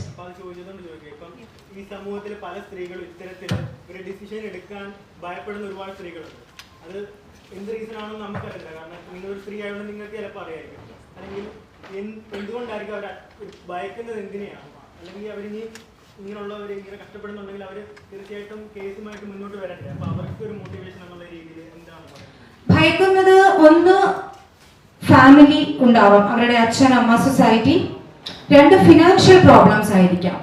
ഈ സമൂഹത്തിൽ പല സ്ത്രീകളും ഇത്തരത്തിൽ ഒരു ഡിസിഷൻ എടുക്കാൻ ഭയപ്പെടുന്ന ഒരുപാട് സ്ത്രീകളുണ്ട്. അത് എന്ത് റീസൺ ആണെന്ന് നമുക്കറിയില്ല. കാരണം നിങ്ങളൊരു സ്ത്രീ ആയതുകൊണ്ട് നിങ്ങൾക്ക് ചിലപ്പോൾ അറിയായിരിക്കും. അല്ലെങ്കിൽ എന്തുകൊണ്ടായിരിക്കും അവർ ഭയക്കുന്നത്, എന്തിനെയാണ്? അല്ലെങ്കിൽ അവരിനി ഇങ്ങനെയുള്ളവർ ഇങ്ങനെ കഷ്ടപ്പെടുന്നുണ്ടെങ്കിൽ അവർ തീർച്ചയായിട്ടും കേസുമായിട്ട് മുന്നോട്ട് വരണ്ടേ? അപ്പൊ അവർക്ക് ഒരു മോട്ടിവേഷൻ എന്നുള്ള രീതിയിൽ എന്താണ് പറയുന്നത്? ഭയക്കുന്നത് ഒന്ന്, ഫാമിലി ഉണ്ടാവാം, അവരുടെ അച്ഛൻ അമ്മ സൊസൈറ്റി. രണ്ട്, ഫിനാൻഷ്യൽ പ്രോബ്ലംസ് ആയിരിക്കാം.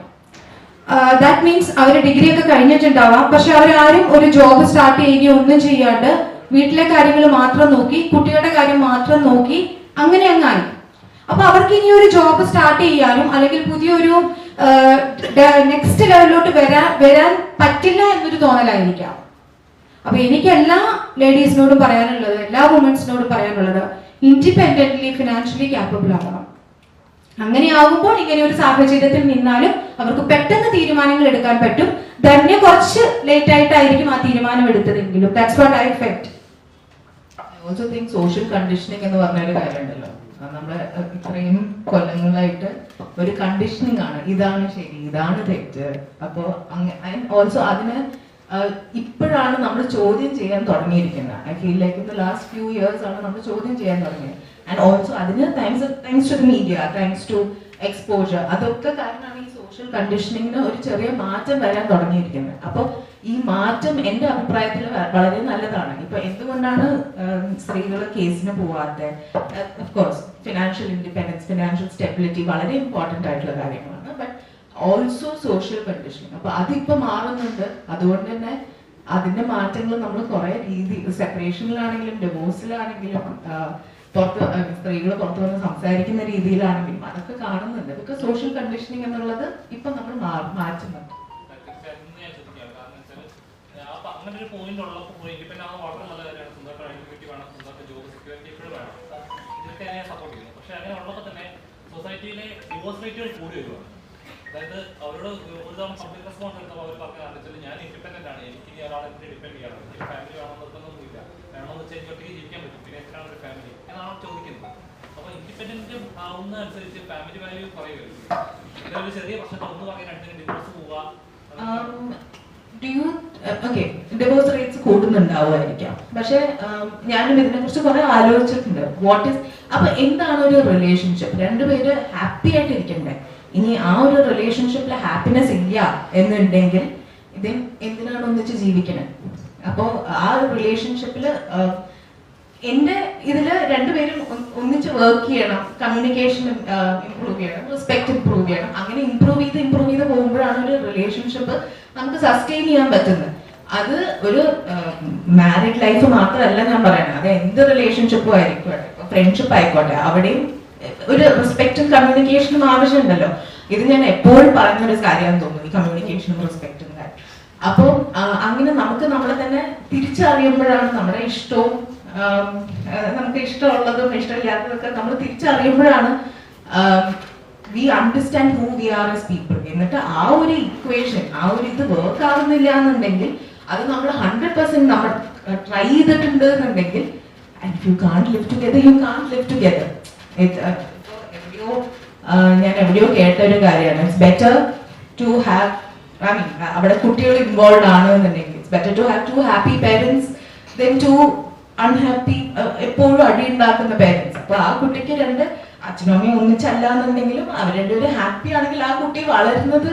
ദാറ്റ് മീൻസ് അവർ ഡിഗ്രി ഒക്കെ കഴിഞ്ഞിട്ടുണ്ടാവാം, പക്ഷെ അവരാരും ഒരു ജോബ് സ്റ്റാർട്ട് ചെയ്യുകയോ ഒന്നും ചെയ്യാണ്ട് വീട്ടിലെ കാര്യങ്ങൾ മാത്രം നോക്കി, കുട്ടികളുടെ കാര്യം മാത്രം നോക്കി അങ്ങനെ അങ്ങായി. അപ്പൊ അവർക്ക് ഇനി ഒരു ജോബ് സ്റ്റാർട്ട് ചെയ്യാനും അല്ലെങ്കിൽ പുതിയൊരു നെക്സ്റ്റ് ലെവലിലോട്ട് വരാൻ പറ്റില്ല എന്നൊരു തോന്നലായിരിക്കാം. അപ്പൊ എനിക്ക് എല്ലാ ലേഡീസിനോടും പറയാനുള്ളത്, എല്ലാ വുമൻസിനോടും പറയാനുള്ളത്, ഇൻഡിപെൻഡന്റ്ലി ഫിനാൻഷ്യലി ക്യാപ്പബിൾ ആവണം. അങ്ങനെയാകുമ്പോൾ ഇങ്ങനെ ഒരു സാഹചര്യത്തിൽ നിന്നാലും അവർക്ക് പെട്ടെന്ന് തീരുമാനങ്ങൾ എടുക്കാൻ പറ്റും. തന്നെ കുറച്ച് ലേറ്റ് ആയിട്ടായിരിക്കും ആ തീരുമാനം എടുത്തതെങ്കിലും. That's what I felt. I also think social conditioning എന്ന് പറഞ്ഞൊരു കാര്യമുണ്ടല്ലോ. നമ്മളെ ഇത്രയും കൊല്ലങ്ങളായിട്ട് ഒരു കണ്ടീഷനിങ് ആണ്, ഇതാണ് ശരി, ഇതാണ് തെറ്റ്. അപ്പോ ഓൾസോ അതിന് ഇപ്പോഴാണ് നമ്മൾ ചോദ്യം ചെയ്യാൻ തുടങ്ങിയിരിക്കുന്നത്. I feel like in the last few years ആണ് നമ്മൾ ചോദ്യം ചെയ്യാൻ തുടങ്ങിയത്. ആൻഡ് ഓൾസോ അതിന് thanks to the media, thanks to exposure, അതൊക്കെ കാരണമാണ് ഈ സോഷ്യൽ കണ്ടീഷനിങ്ങിന് ഒരു ചെറിയ മാറ്റം വരാൻ തുടങ്ങിയിരിക്കുന്നത്. അപ്പോൾ ഈ മാറ്റം എൻ്റെ അഭിപ്രായത്തിൽ വളരെ നല്ലതാണ്. ഇപ്പൊ എന്തുകൊണ്ടാണ് സ്ത്രീകൾ കേസിന് പോവാത്തത്? Of course financial independence, financial stability വളരെ ഇമ്പോർട്ടൻ്റ് ആയിട്ടുള്ള കാര്യങ്ങളാണ്. ബട്ട് ഓൾസോ സോഷ്യൽ കണ്ടീഷനിങ്, അപ്പൊ അതിപ്പോ മാറുന്നുണ്ട്. അതുകൊണ്ട് തന്നെ അതിന്റെ മാറ്റങ്ങൾ നമ്മൾ കുറെ രീതി, സെപ്പറേഷനിലാണെങ്കിലും ഡിവോഴ്സിലാണെങ്കിലും സ്ത്രീകൾ പുറത്തു വന്ന് സംസാരിക്കുന്ന രീതിയിലാണെങ്കിലും അതൊക്കെ കാണുന്നുണ്ട്. ബിക്കോസ് സോഷ്യൽ കണ്ടീഷനിങ് എന്നുള്ളത് ഇപ്പൊ നമ്മൾ മാറ്റുന്നുണ്ട്. അങ്ങനെ ഒരു പോയിന്റ് ഉള്ളപ്പോൾ ഇൻഡിപെൻഡന്റ് ആവുന്ന വളരെ നല്ല കാര്യമാണ്. സ്വന്തമായിട്ട് ഐഡന്റിറ്റി വേണം, സ്വന്തമായിട്ട് ജോബ് സെക്യൂരിറ്റി എപ്പോഴും വേണം. ഇതൊക്കെ ഞാൻ സപ്പോർട്ട് ചെയ്യുന്നു. പക്ഷെ അങ്ങനെ ഉള്ളപ്പോൾ തന്നെ സൊസൈറ്റിയിലെ ഡിവോഴ്സ് റേറ്റുകൾ കൂടി വരുവാണ്. അതായത് അവരോട് ഒരു തവണ പബ്ലിക് റെസ്പോൺസ് എടുത്തപ്പോൾ അവർ പറഞ്ഞാൽ ഞാൻ ഇൻഡിപെൻഡന്റ് ആണ്, എനിക്ക് ഇനി ഒരാളെ ഡിപ്പെൻഡ് ചെയ്യണം, എനിക്ക് ഫാമിലി വേണമെന്ന് നിർബന്ധമൊന്നുമില്ല, വേണമെന്ന് വെച്ചാൽ എനിക്ക് ഒറ്റയ്ക്ക് ജീവിക്കാൻ പറ്റും, പിന്നെ എത്രയാണ് ഒരു ഫാമിലി എന്നാണ് ചോദിക്കുന്നത്. അപ്പോൾ ഇൻഡിപെൻഡന്റ് ആവുന്ന അനുസരിച്ച് ഫാമിലി വാല്യൂ കുറയുകയും ഇതൊരു ചെറിയ പ്രശ്നം ഒന്ന് പറയാൻ രണ്ടിനും ഡിവോഴ്സ് പോവുക. ഡിവോഴ്സ് റേറ്റ്സ് കൂടുന്നുണ്ടാവുമായിരിക്കാം. പക്ഷെ ഞാനും ഇതിനെ കുറിച്ച് കുറെ ആലോചിച്ചിട്ടുണ്ട്. അപ്പൊ എന്താണ് ഒരു റിലേഷൻഷിപ്പ്? രണ്ടുപേര് ഹാപ്പി ആയിട്ട് ഇരിക്കണ്ടേ? ഇനി ആ ഒരു റിലേഷൻഷിപ്പിൽ ഹാപ്പിനെസ് ഇല്ല എന്നുണ്ടെങ്കിൽ ഇദ്ദേഹം എന്തിനാണ് ഒന്നിച്ച് ജീവിക്കണത്. അപ്പോൾ ആ റിലേഷൻഷിപ്പില് എന്റെ ഇതില് രണ്ടുപേരും ഒന്നിച്ച് വർക്ക് ചെയ്യണം, കമ്മ്യൂണിക്കേഷൻ ഇംപ്രൂവ് ചെയ്യണം, റെസ്പെക്ട് ഇംപ്രൂവ് ചെയ്യണം. അങ്ങനെ ഇംപ്രൂവ് ചെയ്ത് പോകുമ്പോഴാണ് ഒരു റിലേഷൻഷിപ്പ് നമുക്ക് സസ്റ്റെയിൻ ചെയ്യാൻ പറ്റുന്നത്. അത് ഒരു മാരീഡ് ലൈഫ് മാത്രമല്ല ഞാൻ പറയുന്നത്, അത് എന്ത് റിലേഷൻഷിപ്പും ആയിക്കോട്ടെ, ഫ്രണ്ട്ഷിപ്പ് ആയിക്കോട്ടെ, അവിടെയും ഒരു റെസ്പെക്റ്റും കമ്മ്യൂണിക്കേഷനും ആവശ്യമുണ്ടല്ലോ. ഇത് ഞാൻ എപ്പോഴും പറഞ്ഞൊരു കാര്യമാണെന്ന് തോന്നുന്നു, ഈ കമ്മ്യൂണിക്കേഷനും റെസ്പെക്റ്റും കാര്യം. അപ്പോൾ അങ്ങനെ നമുക്ക് നമ്മളെ തന്നെ തിരിച്ചറിയുമ്പോഴാണ് നമ്മുടെ ഇഷ്ടവും നമുക്ക് ഇഷ്ടമുള്ളതും ഇഷ്ടമില്ലാത്തതൊക്കെ നമ്മൾ തിരിച്ചറിയുമ്പോഴാണ് we understand who we are as people. എന്നിട്ട് ആ ഒരു ഇക്വേഷൻ, ആ ഒരു ഇത് വർക്ക് ആവുന്നില്ല എന്നുണ്ടെങ്കിൽ അത് നമ്മൾ 100% നമ്മൾ ട്രൈ ചെയ്തിട്ടുണ്ട് എന്നുണ്ടെങ്കിൽ, and you can't live together, you can't live together. ഞാൻ എവിടെയോ കേട്ട ഒരു കാര്യമാണ്, it's better to have, I mean അവിടെ കുട്ടികൾ ഇൻവോൾവ് ആണ് എന്നുണ്ടെങ്കിൽ it's better to have 2 happy parents then 2 unhappy എപ്പോഴും അടി ഉണ്ടാക്കുന്ന പേരൻസ്. അപ്പൊ ആ കുട്ടിക്ക് 2 അച്ഛനും അമ്മയും ഒന്നിച്ചല്ല എന്നുണ്ടെങ്കിലും അവർ രണ്ടുപേരും ഹാപ്പി ആണെങ്കിൽ ആ കുട്ടി വളരുന്നത്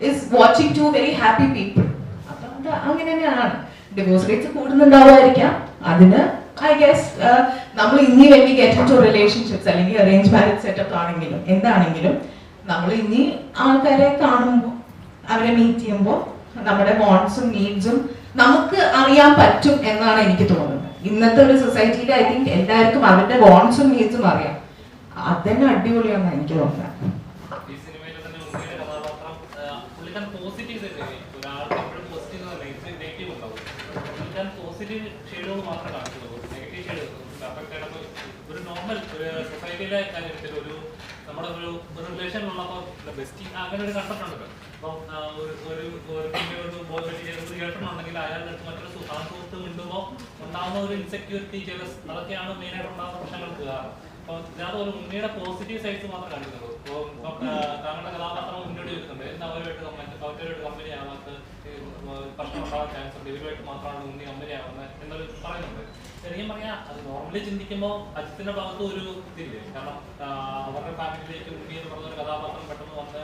is watching 2 very happy people. അപ്പൊ അത് അങ്ങനെ തന്നെയാണ്. ഡിവോഴ്സ് റേറ്റ്സ് കൂടുന്നുണ്ടാവുമായിരിക്കാം. അതിന് ഐ ഗെസ് നമ്മൾ ഇനി വലിയ ഗെറ്റ് ഇൻ ടു റിലേഷൻഷിപ്സ് അല്ലെങ്കിൽ അറേഞ്ച് മാരേജ് സെറ്റപ്പ് ആണെങ്കിലും എന്താണെങ്കിലും നമ്മൾ ഇനി ആൾക്കാരെ കാണുമ്പോൾ, അവരെ മീറ്റ് ചെയ്യുമ്പോൾ നമ്മുടെ വോൺസും നീഡ്സും നമുക്ക് അറിയാൻ പറ്റും എന്നാണ് എനിക്ക് തോന്നുന്നത്. ഇന്നത്തെ ഒരു സൊസൈറ്റിയിൽ ഐ തിങ്ക് എല്ലാവർക്കും അവരുടെ വോൺസും നീഡ്സും അറിയാം. അതന്നെ അടിപൊളിയാണെന്ന് എനിക്ക് തോന്നുന്നത്. ഈ സിനിമയിലെ തന്നെ ഉണ്ണിയുടെ കഥാപാത്രം പുള്ളിക്കാൻ പോസിറ്റീവ് ഒരാൾക്ക് എപ്പോഴും പോസിറ്റീവ് നെഗറ്റീവ് ഉണ്ടാവും. പുള്ളിക്കാൻ പോസിറ്റീവ് ഷെയ്ഡുകൾ മാത്രമേ കാണിച്ചുള്ളൂ, നെഗറ്റീവ് ഷെയ്ഡ് അഫക്റ്റ് ആയിട്ട് ഒരു നോർമൽ ഒരു സൊസൈറ്റിയിലെ കാര്യത്തിൽ ഒരു നമ്മുടെ ഒരു റിലേഷനിലുള്ളപ്പോൾ ബെസ്റ്റ് അങ്ങനെ ഒരു കൺസെപ്റ്റ് ഉണ്ടല്ലോ. അപ്പം ഒരു ബോയ് വെട്ടി ചെയ്തൊരു ഗേൾഫ്രണ്ട് ഉണ്ടെങ്കിൽ അയാളുടെ അടുത്ത് മറ്റൊരു സുഹൃത്ത് മിണ്ടുമ്പോൾ ഉണ്ടാകുന്ന ഒരു ഇൻസെക്യൂരിറ്റി, ജലസ്, അതൊക്കെയാണ് മെയിനായിട്ട് ഉണ്ടാകുന്ന പ്രശ്നങ്ങൾക്ക് കാരണം. അപ്പോൾ ഇതേപോലെ ഉണ്ണിയുടെ പോസിറ്റീവ് സൈഡ്സ് മാത്രമേ കാണിക്കുന്നുള്ളൂ. ഇപ്പോൾ താങ്കളുടെ കഥാപാത്രം മുന്നോട്ട് വരുന്നുണ്ട്, എന്നാൽ അവരുമായിട്ട് കമ്പനി ആവാത്ത പ്രശ്നം ഉണ്ടാകാൻ ചാൻസ് ഉണ്ട്, ഇവരുമായിട്ട് മാത്രമാണ് ഉണ്ണി കമ്പനി ആവുന്നത് എന്നൊരു പറയുന്നുണ്ട്. ശരിക്കും പറഞ്ഞാൽ അത് നോർമലി ചിന്തിക്കുമ്പോൾ അജിത്തിന്റെ ഭാഗത്ത് ഒരു ഇതില്ലേ, കാരണം അവരുടെ ഫാമിലിയിലേക്ക് ഉണ്ണി എന്ന് പറഞ്ഞൊരു കഥാപാത്രം പെട്ടെന്ന് വന്ന്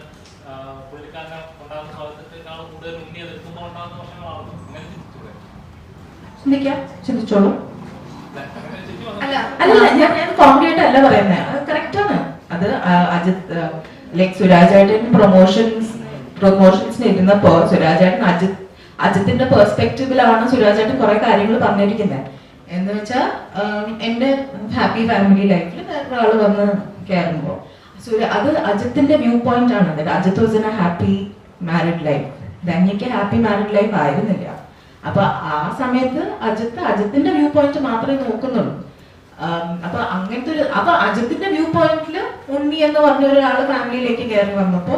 പുള്ളിക്കാരനെ ഉണ്ടാകുന്ന ഭാഗത്തേക്കാൾ കൂടുതൽ ഉണ്ണി എതിർക്കുമ്പോൾ ഉണ്ടാകുന്ന പ്രശ്നങ്ങളാണ്. അങ്ങനെ ചിന്തിച്ചോളൂ. അല്ല ഞാൻ കോൺക്രീറ്റ് അല്ല പറയുന്നത്, അത് കറക്റ്റ് ആണ്. അത് അജിത് ലൈക് സുരാജേട്ടൻ പ്രൊമോഷൻസിന് ഇരുന്നപ്പോ സുരാജേട്ടൻ അജിത്തിന്റെ പെർസ്പെക്റ്റീവിലാണ് സുരാജേട്ടൻ കുറെ കാര്യങ്ങൾ പറഞ്ഞിരിക്കുന്നത്. എന്ന് വെച്ചാൽ എന്റെ ഹാപ്പി ഫാമിലി ലൈഫിൽ വേറൊരാള് വന്ന് കയറുമ്പോ അത് അജിത്തിന്റെ വ്യൂ പോയിന്റ് ആണ്. Ajith was in a happy married life, ധന്യക്ക് ഹാപ്പി മാരിഡ് ലൈഫ് ആയിരുന്നില്ല. അപ്പൊ ആ സമയത്ത് അജിത്തിന്റെ വ്യൂ പോയിന്റ് മാത്രമേ നോക്കുന്നുള്ളൂ. അപ്പൊ അങ്ങനത്തെ ഒരു അജിത്തിന്റെ വ്യൂ പോയിന്റില് ഉണ്ണി എന്ന് പറഞ്ഞ ഒരാള് ഫാമിലിയിലേക്ക് കയറി വന്നപ്പോ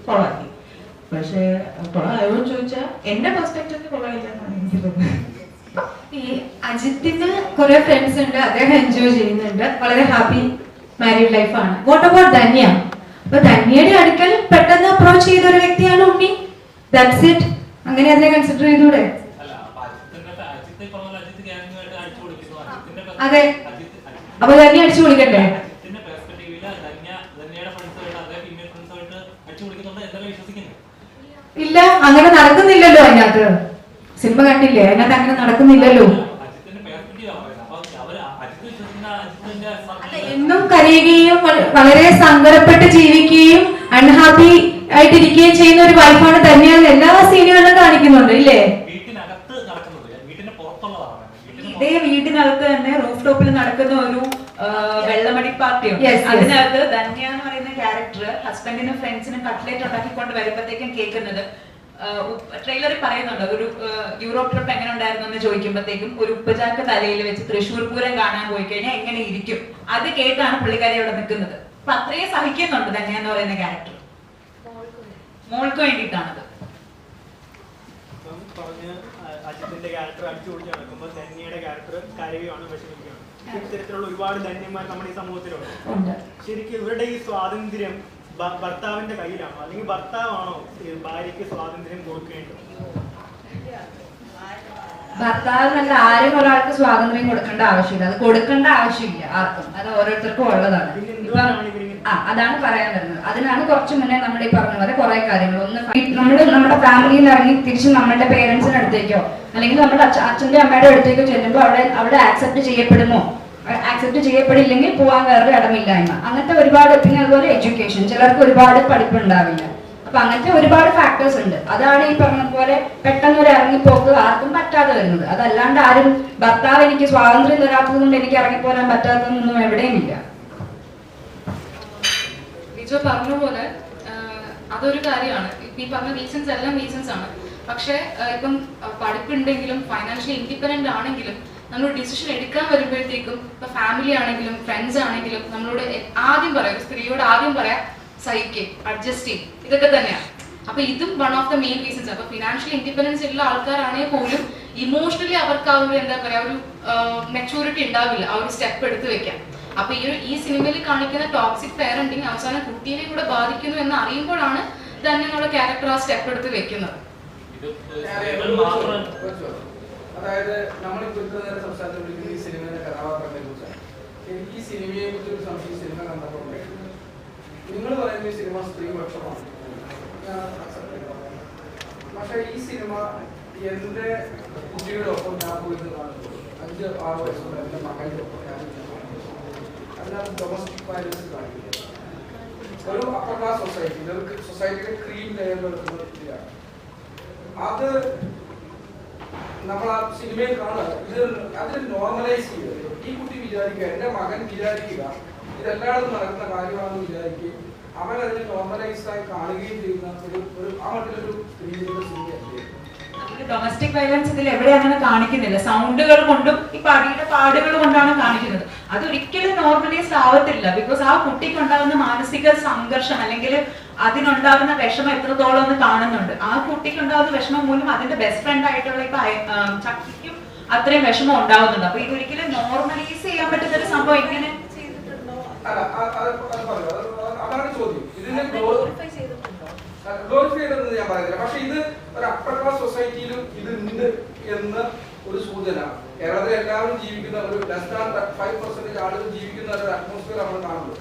കൊളാക്കി. പക്ഷെ കൊളായോ ചോദിച്ചാൽ എന്റെ പെർസ്പെക്റ്റീവിൽ കൊളായില്ല എന്നാണ് എനിക്ക് തോന്നുന്നത്. ഈ അജിത്തിന് കുറെ ഫ്രണ്ട്സ് ഉണ്ട്, അദ്ദേഹം എൻജോയ് ചെയ്യുന്നുണ്ട്, വളരെ ഹാപ്പി മാരീഡ് ലൈഫാണ്. What about Dhanya? അപ്പൊ ധന്യയുടെ അടുക്കൽ പെട്ടെന്ന് അപ്രോച്ച് ചെയ്ത ഒരു വ്യക്തിയാണ് ഉണ്ണി. That's it. അങ്ങനെ അതിനെ കൺസിഡർ ചെയ്തൂടെ? അതെ, അപ്പൊ ധന്യ അടിച്ചു പൊളിക്കണ്ടേ? ഇല്ല, അങ്ങനെ നടക്കുന്നില്ലല്ലോ. അതിനകത്ത് സിനിമ കണ്ടില്ലേ, അതിനകത്ത് അങ്ങനെ നടക്കുന്നില്ലല്ലോ. എന്നും കരയുകയും വളരെ സങ്കടപ്പെട്ട് ജീവിക്കുകയും അൺഹാപ്പി ആയിട്ടിരിക്കുകയും ചെയ്യുന്ന ഒരു വൈഫാണ് തന്നെയാണ് എല്ലാ സീനുകളിലും കാണിക്കുന്നുണ്ട്, ഇല്ലേ? ഇതേ വീട്ടിനകത്ത് തന്നെ റൂഫ് ടോപ്പിൽ നടക്കുന്ന ഒരു വെള്ളമടി പാർട്ടിയുണ്ട്. അതിനകത്ത് ധന്യ എന്ന് പറയുന്ന ക്യാരക്ടർ ഹസ്ബൻഡിനും ഫ്രണ്ട്സിനും കട്ട്ലേറ്റ് ഉണ്ടാക്കിക്കൊണ്ട് വരുമ്പോഴത്തേക്കും കേൾക്കുന്നത് ട്രെയിലറിൽ പറയുന്നുണ്ട്, ഒരു യൂറോപ്പ് ട്രിപ്പ് എങ്ങനെ ഉണ്ടായിരുന്നു എന്ന് ചോദിക്കുമ്പോഴത്തേക്കും ഒരു ഉപ്പുചാക്ക് തലയിൽ വെച്ച് തൃശ്ശൂർ പൂരം കാണാൻ പോയി കഴിഞ്ഞാൽ എങ്ങനെ ഇരിക്കും, അത് കേട്ടാണ് പുള്ളിക്കാരി അവിടെ നിൽക്കുന്നത്. അപ്പൊ അത്രയും സഹിക്കുന്നുണ്ട് ധന്യ എന്ന് പറയുന്ന ക്യാരക്ടർ. മോൾക്ക് വേണ്ടിയിട്ടാണത്. അജിത്തിന്റെ ക്യാരക്ടർ അടിച്ചു പൊളിച്ച് നടക്കുമ്പോൾ ധന്യയുടെ ക്യാരക്ടർ കരയുകയാണ്, വിഷമിക്കുകയാണ്. ഇത്തരത്തിലുള്ള ഒരുപാട് ധന്യന്മാർ നമ്മുടെ ഈ സമൂഹത്തിലുണ്ട്. ശരിക്കും ഇവരുടെ ഈ സ്വാതന്ത്ര്യം ഭർത്താവിന്റെ കയ്യിലാണോ, അല്ലെങ്കിൽ ഭർത്താവാണോ ഭാര്യയ്ക്ക് സ്വാതന്ത്ര്യം കൊടുക്കേണ്ടത്? ഭർത്താവിനല്ല, ആരും ഒരാൾക്ക് സ്വാതന്ത്ര്യം കൊടുക്കേണ്ട ആവശ്യമില്ല. അത് കൊടുക്കേണ്ട ആവശ്യമില്ല ആർക്കും, അത് ഓരോരുത്തർക്കും ഉള്ളതാണ്. പിന്നെ എന്തുകൊണ്ടാണ് ഇവരിങ്ങനെ അതാണ് പറയാൻ വരുന്നത്. അതിനാണ് കുറച്ച് മുന്നേ നമ്മൾ ഈ പറഞ്ഞ പോലെ കുറെ കാര്യങ്ങൾ. ഒന്ന് നമ്മുടെ ഫാമിലിയിൽ നിന്ന് ഇറങ്ങി തിരിച്ച് നമ്മുടെ പേരൻസിന്റെ അടുത്തേക്കോ അല്ലെങ്കിൽ നമ്മുടെ അച്ഛന്റെ അമ്മയുടെ അടുത്തേക്കോ ചെല്ലുമ്പോൾ അവിടെ ആക്സെപ്റ്റ് ചെയ്യപ്പെടുമോ, ആക്സെപ്റ്റ് ചെയ്യപ്പെടില്ലെങ്കിൽ പോകാൻ വേറൊരു ഇടമില്ലായ്മ, അങ്ങനത്തെ ഒരുപാട്. പിന്നെ അതുപോലെ എഡ്യൂക്കേഷൻ, ചിലർക്ക് ഒരുപാട് പഠിപ്പുണ്ടാവില്ല. അപ്പൊ അങ്ങനത്തെ ഒരുപാട് ഫാക്ടേഴ്സ് ഉണ്ട്. അതാണ് ഈ പറഞ്ഞ പോലെ പെട്ടെന്ന് ഒരു ഇറങ്ങിപ്പോക്ക് ആർക്കും പറ്റാതെ വരുന്നത്. അതല്ലാണ്ട് ആരും ഭർത്താവ് എനിക്ക് സ്വാതന്ത്ര്യം തരാത്തത് കൊണ്ട് എനിക്ക് ഇറങ്ങിപ്പോരാൻ പറ്റാത്തതൊന്നും എവിടെയും ഇല്ല. വിജോ പറഞ്ഞ പോലെ അതൊരു കാര്യമാണ്. ഈ പറഞ്ഞ റീസൺസ് എല്ലാം റീസൺസ് ആണ്. പക്ഷെ ഇപ്പം പഠിപ്പുണ്ടെങ്കിലും ഫൈനാൻഷ്യലി ഇൻഡിപെൻഡന്റ് ആണെങ്കിലും നമ്മൾ ഡിസിഷൻ എടുക്കാൻ വരുമ്പോഴത്തേക്കും ഇപ്പൊ ഫാമിലി ആണെങ്കിലും ഫ്രണ്ട്സ് ആണെങ്കിലും നമ്മളോട് ആദ്യം പറയാം, സ്ത്രീയോട് ആദ്യം പറയാം സഹിക്കേ, അഡ്ജസ്റ്റ് ചെയ്യും, ഇതൊക്കെ തന്നെയാണ്. അപ്പൊ ഇതും one of the main reasons. അപ്പൊ ഫിനാൻഷ്യൽ ഇൻഡിപെൻഡൻസ് ഉള്ള ആൾക്കാരാണെങ്കിൽ പോലും ഇമോഷണലി അവർക്ക് ആ ഒരു എന്താ പറയാ ഒരു മെച്ചൂരിറ്റി ഉണ്ടാവില്ല ആ ഒരു സ്റ്റെപ്പ് എടുത്ത് വെക്കാൻ. അപ്പൊ ഈ സിനിമയിൽ കാണിക്കുന്ന ടോക്സിക് പാരന്റിങ് അവസാനം കുട്ടീനെ കൂടെ ബാധിക്കുന്നു എന്ന് അറിയുമ്പോഴാണ് തന്നെ നമ്മുടെ ക്യാരക്ടർ ആ സ്റ്റെപ്പ് എടുത്ത് വെക്കുന്നത്. അതായത് നമ്മളിപ്പോ ഇത്ര നേരം സംസാരിച്ചുകൊണ്ടിരിക്കുന്ന ഈ സിനിമയുടെ കഥാപാത്രങ്ങളെ കുറിച്ചാണ്. എനിക്ക് ഈ സിനിമയെ കുറിച്ച് ഒരു സംശയം സിനിമ കണ്ടപ്പോൾ നിങ്ങൾ പറയുന്ന ഈ സിനിമ സ്ത്രീപക്ഷമാണ്, പക്ഷെ ഈ സിനിമ എന്റെ കുട്ടിയുടെ ഒപ്പം ഞാൻ പോയിട്ട് കാണുമ്പോൾ 5-6 വയസ്സുള്ള എന്റെ മകളുടെ ഒപ്പം ഞാൻ അതിനകത്ത് ഡൊമസ്റ്റിക് വയലൻസ് കാണിക്കുക. ഒരു അപ്പർ ക്ലാസ് സൊസൈറ്റിയുടെ ക്രീം ലെയറിൽ എടുക്കുന്നതാണ്. അത് നമ്മൾ ആ സിനിമയിൽ കാണുക. ഇത് അതിൽ നോർമലൈസ് ചെയ്യുക. ഈ കുട്ടി വിചാരിക്കുക, എന്റെ മകൻ വിചാരിക്കുക ഇതെല്ലായിടത്തും നടക്കുന്ന കാര്യമാണെന്ന് വിചാരിക്കുകയും അവൻ അതിന് നോർമലൈസ്ഡായി കാണുകയും ചെയ്യുന്ന ഒരു ആ മട്ടിലൊരു സ്ത്രീയുടെ സിനിമയല്ലേ. ഡൊമസ്റ്റിക് വയലൻസ് ഇതിൽ എവിടെ അങ്ങനെ കാണിക്കുന്നില്ല. സൗണ്ടുകൾ കൊണ്ടും ഈ പടിയുടെ പാടുകൾ കൊണ്ടാണ് കാണിക്കുന്നത്. അതൊരിക്കലും നോർമലൈസ്ഡ് ആവത്തില്ല. ബിക്കോസ് ആ കുട്ടിക്ക് ഉണ്ടാകുന്ന മാനസിക സംഘർഷം അല്ലെങ്കിൽ അതിനുണ്ടാകുന്ന വിഷമം എത്രത്തോളം എന്ന് കാണുന്നുണ്ട്. ആ കുട്ടിക്ക് ഉണ്ടാകുന്ന വിഷമം മൂലം അതിന്റെ ബെസ്റ്റ് ഫ്രണ്ട് ആയിട്ടുള്ള ഇപ്പൊ ചക്കിക്കും അത്രയും വിഷമം ഉണ്ടാവുന്നുണ്ട്. അപ്പൊ ഇതൊരിക്കലും നോർമലൈസ് ചെയ്യാൻ പറ്റുന്ന ഒരു സംഭവം എങ്ങനെ അതാണ് ചോദ്യം. ഇതിനെ ഗ്ലോറിഫൈ ചെയ്തെന്ന് ഞാൻ പറയുന്നില്ല. പക്ഷെ ഇത് ഒരു അപ്പർ ക്ലാസ് സൊസൈറ്റിയിലും ഇത് ഉണ്ട് എന്ന് ഒരു സൂചന. കേരളത്തിൽ എല്ലാവരും ജീവിക്കുന്ന ഒരു +5% ആളുകൾ ജീവിക്കുന്ന ഒരു അറ്റ്മോസ്ഫിയർ നമ്മൾ കാണുന്നത്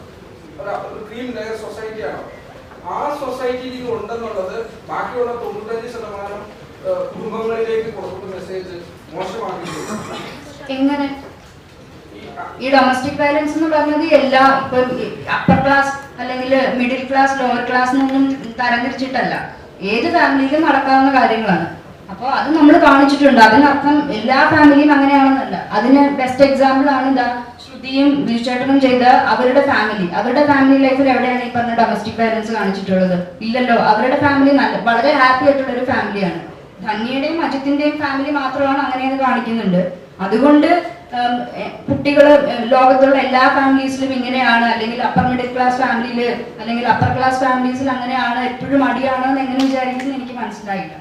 ഒരു ക്രീം ലെയർ സൊസൈറ്റിയാണ്. ആ സൊസൈറ്റിയിൽ ഇത് ഉണ്ടെന്നുള്ളത് ബാക്കിയുള്ള 95% കുടുംബങ്ങളിലേക്ക് കൊടുക്കുന്ന മെസ്സേജ് മോശമാക്കിയിട്ടുണ്ട്. എങ്ങനെ ഈ ഡൊമസ്റ്റിക് വയലൻസ് എന്ന് പറഞ്ഞത് എല്ലാ ഇപ്പം അപ്പർ ക്ലാസ് അല്ലെങ്കിൽ മിഡിൽ ക്ലാസ് ലോവർ ക്ലാസ് എന്നൊന്നും തരംതിരിച്ചിട്ടല്ല, ഏത് ഫാമിലിയിലും നടക്കാവുന്ന കാര്യങ്ങളാണ്. അപ്പോൾ അത് നമ്മൾ കാണിച്ചിട്ടുണ്ട്. അതിനർത്ഥം എല്ലാ ഫാമിലിയും അങ്ങനെയാണെന്നല്ല. അതിന് ബെസ്റ്റ് എക്സാമ്പിൾ ആണ് എന്താ ശ്രുതിയും വിജുചേട്ടനും ചെയ്ത അവരുടെ ഫാമിലി ലൈഫിൽ എവിടെയാണ് ഈ പറഞ്ഞ ഡൊമസ്റ്റിക് വയലൻസ് കാണിച്ചിട്ടുള്ളത്? ഇല്ലല്ലോ. അവരുടെ ഫാമിലി വളരെ ഹാപ്പി ആയിട്ടുള്ള ഒരു ഫാമിലിയാണ്. ധന്യയുടെയും അജിത്തിന്റെയും ഫാമിലി മാത്രമാണ് അങ്ങനെയെന്ന് കാണിക്കുന്നുണ്ട്. അതുകൊണ്ട് കുട്ടികൾ ലോകത്തുള്ള എല്ലാ ഫാമിലീസിലും ഇങ്ങനെയാണ്, അല്ലെങ്കിൽ അപ്പർ മിഡിൽ ക്ലാസ് ഫാമിലിയിൽ അല്ലെങ്കിൽ അപ്പർ ക്ലാസ് ഫാമിലീസിൽ അങ്ങനെയാണ്, എപ്പോഴും മടിയാണോ എന്ന് എങ്ങനെ വിചാരിക്കുന്നത് എനിക്ക് മനസ്സിലായില്ല.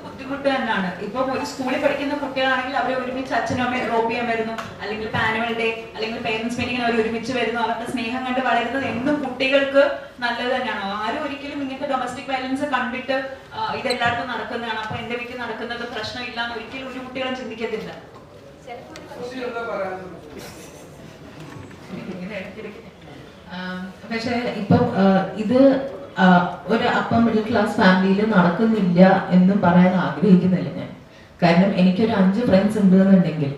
ബുദ്ധിമുട്ട് തന്നെയാണ്. ഇപ്പൊ ഒരു സ്കൂളിൽ പഠിക്കുന്ന കുട്ടികളാണെങ്കിൽ അവരെ ഒരുമിച്ച് അച്ഛനും അമ്മയും ഡ്രോപ്പ് ചെയ്യാൻ വരുന്നു, അല്ലെങ്കിൽ ആനുവൽ ഡേ അല്ലെങ്കിൽ പേരന്റ്സ് മീറ്റിംഗിന് അവർ ഒരുമിച്ച് വരുന്നു. അവരുടെ സ്നേഹം കണ്ട് വളരുന്നത് എന്നും കുട്ടികൾക്ക് നല്ലത് തന്നെയാണോ? ആരും ഒരിക്കലും ഇങ്ങനത്തെ ഡൊമസ്റ്റിക് വയലൻസ് കണ്ടിട്ട് ഇതെല്ലായിടത്തും നടക്കുന്നതാണ്, അപ്പൊ എന്റെ വീട്ടിൽ നടക്കുന്നത് പ്രശ്നമില്ല എന്ന് ഒരിക്കലും ഒരു കുട്ടികളും ചിന്തിക്കത്തില്ല. പക്ഷെ ഇപ്പം ഇത് ഒരു അപ്പർ മിഡിൽ ക്ലാസ് ഫാമിലിയിൽ നടക്കുന്നില്ല എന്ന് പറയാൻ ആഗ്രഹിക്കുന്നില്ല ഞാൻ. കാരണം എനിക്കൊരു 5 ഫ്രണ്ട്സ് ഉണ്ട് എന്നുണ്ടെങ്കിൽ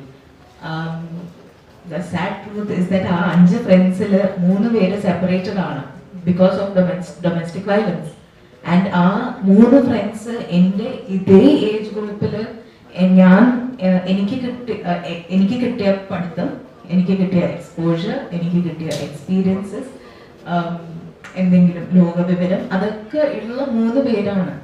സാഡ് ട്രൂത്ത് ഇസ് ദാറ്റ് ആ 5 ഫ്രണ്ട്സിൽ 3 പേര് സെപ്പറേറ്റഡ് ആണ് because of domestic violence. And ആ 3 ഫ്രണ്ട്സ് എൻ്റെ ഇതേ ഏജ് ഗ്രൂപ്പിൽ എനിക്ക് കിട്ടിയ പഠിത്തം, എനിക്ക് കിട്ടിയ എക്സ്പോഷർ, എനിക്ക് കിട്ടിയ എക്സ്പീരിയൻസസ്, എന്തെങ്കിലും ലോകവിവരം, അതൊക്കെ ഉള്ള 3 പേരാണ്.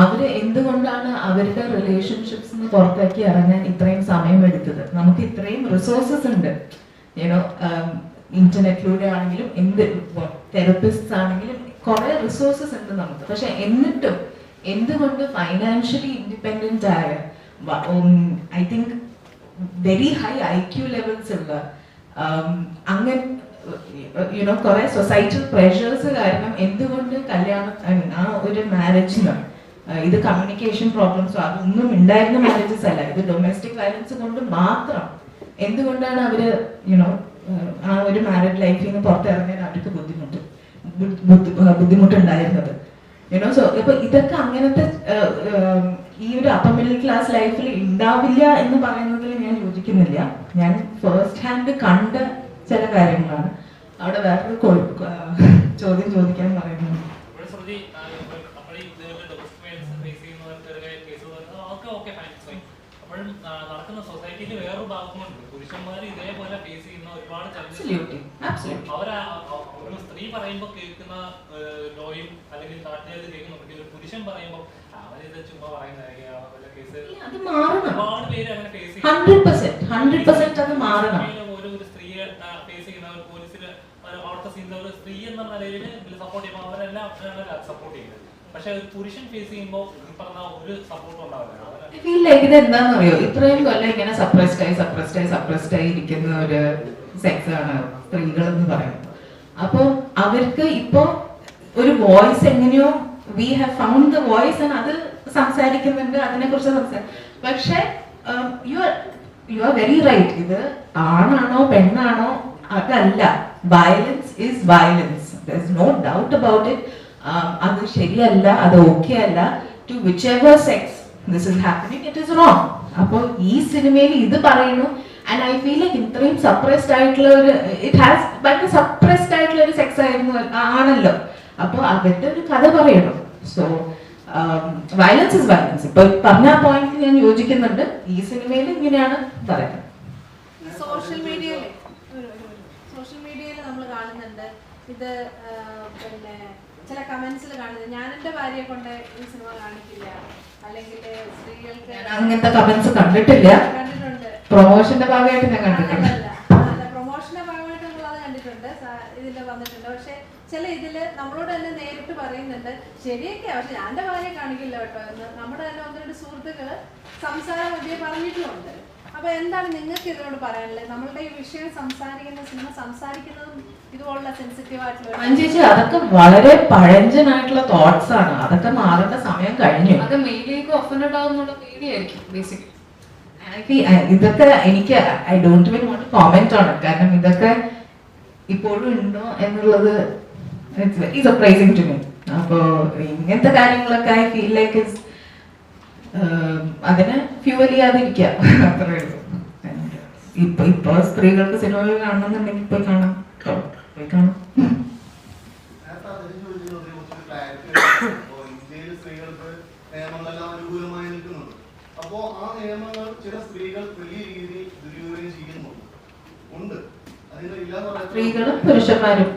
അവര് എന്തുകൊണ്ടാണ് അവരുടെ റിലേഷൻഷിപ്സ് പുറത്തേക്ക് ഇറങ്ങാൻ ഇത്രയും സമയം എടുത്തത്? നമുക്ക് ഇത്രയും റിസോഴ്സസ് ഉണ്ട്, ഇന്റർനെറ്റിലൂടെ ആണെങ്കിലും എന്ത് തെറപ്പിസ്റ്റ് ആണെങ്കിലും കുറെ റിസോഴ്സസ് ഉണ്ട് നമുക്ക്. പക്ഷെ എന്നിട്ടും എന്തുകൊണ്ട് ഫൈനാൻഷ്യലി ഇൻഡിപെൻഡന്റ് ആയ I think very high IQ levels ഉള്ള അങ്ങനെ കുറെ സൊസൈറ്റൽ പ്രഷേഴ്സ് കാരണം എന്തുകൊണ്ട് ആ ഒരു മാരേജിന് ഇത് കമ്മ്യൂണിക്കേഷൻ പ്രോബ്ലംസോ അതൊന്നും ഉണ്ടായിരുന്ന മാരേജസ് അല്ല, ഇത് ഡൊമസ്റ്റിക് വയലൻസ് കൊണ്ട് മാത്രം എന്തുകൊണ്ടാണ് അവര് ആ ഒരു മാരീഡ് ലൈഫിൽ നിന്ന് പുറത്തിറങ്ങാൻ അവർക്ക് ബുദ്ധിമുട്ടുണ്ടായിരുന്നത്. സോ ഇപ്പൊ ഇതൊക്കെ അങ്ങനത്തെ ഈ ഒരു അപ്പർ മിഡിൽ ക്ലാസ് ലൈഫിൽ ഉണ്ടാവില്ല എന്ന് പറയുന്നതിൽ ഞാൻ യോജിക്കുന്നില്ല. ഞാൻ ഫസ്റ്റ് ഹാൻഡ് കണ്ട ചില കാര്യങ്ങളാണ്. അവിടെ വേറൊരു ചോദ്യം ചോദിക്കാൻ പറയുന്നത്. നടക്കുന്ന സൊസൈറ്റിയിൽ വേറൊരു ഭാഗമുണ്ട്. പുരുഷന്മാർ ഇതേപോലെ ഫേസ് ചെയ്യുന്ന ഒരുപാട് ഒരു സ്ത്രീ പറയുമ്പോൾ കേൾക്കുന്ന ലോയും അല്ലെങ്കിൽ നാട്ടുകാർ കേൾക്കുന്നുണ്ടെങ്കിൽ ഒരു പുരുഷൻ പറയുമ്പോൾ അവരിത് ചുമ്മാ പറയുന്ന ഒരുപാട് പേര് അങ്ങനെ ഫേസ് ചെയ്യുന്ന ഒരു സ്ത്രീയെ ഫേസ് ചെയ്യുന്ന ഒരു പോലീസിൽ അവിടുത്തെ സീനിൽ ഒരു സ്ത്രീ എന്ന നിലയിൽ സപ്പോർട്ട് ചെയ്യുമ്പോൾ അവരെല്ലാം സപ്പോർട്ട് ചെയ്യുന്നത്. പക്ഷെ ഒരു പുരുഷൻ ഫേസ് ചെയ്യുമ്പോൾ പറഞ്ഞ ഒരു സപ്പോർട്ടും ഉണ്ടാവില്ല. ഫീൽ ലൈക്ക് ഇത് എന്താണെന്നറിയോ, ഇത്രയും കൊല്ലം ഇങ്ങനെ സപ്രസ്ഡ് ആയി ഇരിക്കുന്ന ഒരു സെക്സ് ആണ് സ്ത്രീകൾ എന്ന് പറയുന്നത്. അപ്പൊ അവർക്ക് ഇപ്പോ ഒരു വോയിസ് എങ്ങനെയോ we have found the voice അത് സംസാരിക്കുന്നുണ്ട്, അതിനെ കുറിച്ച് പക്ഷെ യു ആർ വെരി റൈറ്റ്. ഇത് ആണാണോ പെണ്ണാണോ അതല്ല, violence is violence, there is no doubt about it. അത് ശരിയല്ല, അത് ഓക്കെ അല്ല. To whichever sex this is happening, it is wrong. അപ്പോൾ ഈ സിനിമയിൽ ഇത് പറയുന്നു. ആൻഡ് ഐ ഫീൽ ലൈക്ക് ഇത്രയും സപ്രസ്ഡ് ആയിട്ടുള്ള ഒരു ഭയങ്കര സപ്രസ്ഡ് ആയിട്ടുള്ള ഒരു സെക്സ് ആണല്ലോ. അപ്പോൾ അവരുടെ ഒരു കഥ പറയണം. So violence is violence. ഇപ്പൊ പറഞ്ഞ പോയിന്റ് ഞാൻ യോജിക്കുന്നുണ്ട്. ഈ സിനിമയിൽ ഇങ്ങനെയാണ് പറയുന്നത്. സോഷ്യൽ മീഡിയയിൽ നമ്മൾ കാണുന്നുണ്ട് ഇത്. പിന്നെ ചില കമന്റ്സിൽ കാണുന്നത് ഞാൻ എന്റെ ഭാര്യയെ കൊണ്ട് ഈ സിനിമ കാണിക്കില്ല, അല്ലെങ്കിൽ സ്ത്രീകൾക്ക് അങ്ങനത്തെ കമന്റ്സ് കണ്ടിട്ടില്ല. പ്രൊമോഷന്റെ ഭാഗമായിട്ട് ഞാൻ കണ്ടിട്ടുണ്ട്. പ്രൊമോഷന്റെ ഭാഗമായിട്ട് നമ്മളത് കണ്ടിട്ടുണ്ട്, ഇതില് വന്നിട്ടുണ്ട്. പക്ഷെ ചില ഇതില് നമ്മളോട് തന്നെ നേരിട്ട് പറയുന്നുണ്ട് ശരിയൊക്കെ, പക്ഷെ ഞാൻ എന്റെ ഭാര്യയെ കാണിക്കില്ല കേട്ടോ എന്ന് നമ്മുടെ തന്നെ ഒന്ന് രണ്ട് സുഹൃത്തുക്കള് സംസാരം മധ്യേ പറഞ്ഞിട്ടുമുണ്ട്. അപ്പൊ എന്താണ് നിങ്ങൾക്ക് ഇതിനോട് പറയാനുള്ളത്? നമ്മളുടെ ഈ വിഷയം സംസാരിക്കുന്ന സിനിമ സംസാരിക്കുന്നതും ഇതുപോലുള്ള സെൻസിറ്റീവ് ആയിട്ടുള്ള ചേച്ചി അതൊക്കെ വളരെ പഴഞ്ചനായിട്ടുള്ള തോട്ട്സ് ആണ്. അതൊക്കെ മാറേണ്ട സമയം കഴിഞ്ഞു. അത് മെയിലേക്ക് ഒഫൻഡഡ് ആവുന്നുള്ള പേടിയായിരിക്കും ബേസിക്കലി. ഇതൊക്കെ എനിക്ക് I don't even want to comment on it. കാരണം ഇതൊക്കെ ഇപ്പോഴും ഉണ്ടോ എന്നുള്ളത് it's very surprising to me. അപ്പോ ഇങ്ങനത്തെ കാര്യങ്ങളൊക്കെ ഐ ഫീൽ ലൈക്ക് അതിനെ ഫ്യൂവൽ ചെയ്യാതിരിക്കുക, അത്രേ ഉള്ളൂ. ഇപ്പൊ സ്ത്രീകൾക്ക് സിനിമകൾ കാണണമെന്നുണ്ടെങ്കിൽ പോയി കാണാം. ഇന്ത്യയിൽ സ്ത്രീകൾക്ക് നിയമങ്ങളെല്ലാം അനുകൂലമായി നിൽക്കുന്നുണ്ട്. അപ്പോ ആ നിയമങ്ങൾ ചില സ്ത്രീകൾ വലിയ രീതിയിൽ ദുരുപയോഗം ചെയ്യുന്നുണ്ട്. അതിന് ഇല്ലാന്ന് പറയാം, സ്ത്രീകളും പുരുഷന്മാരും.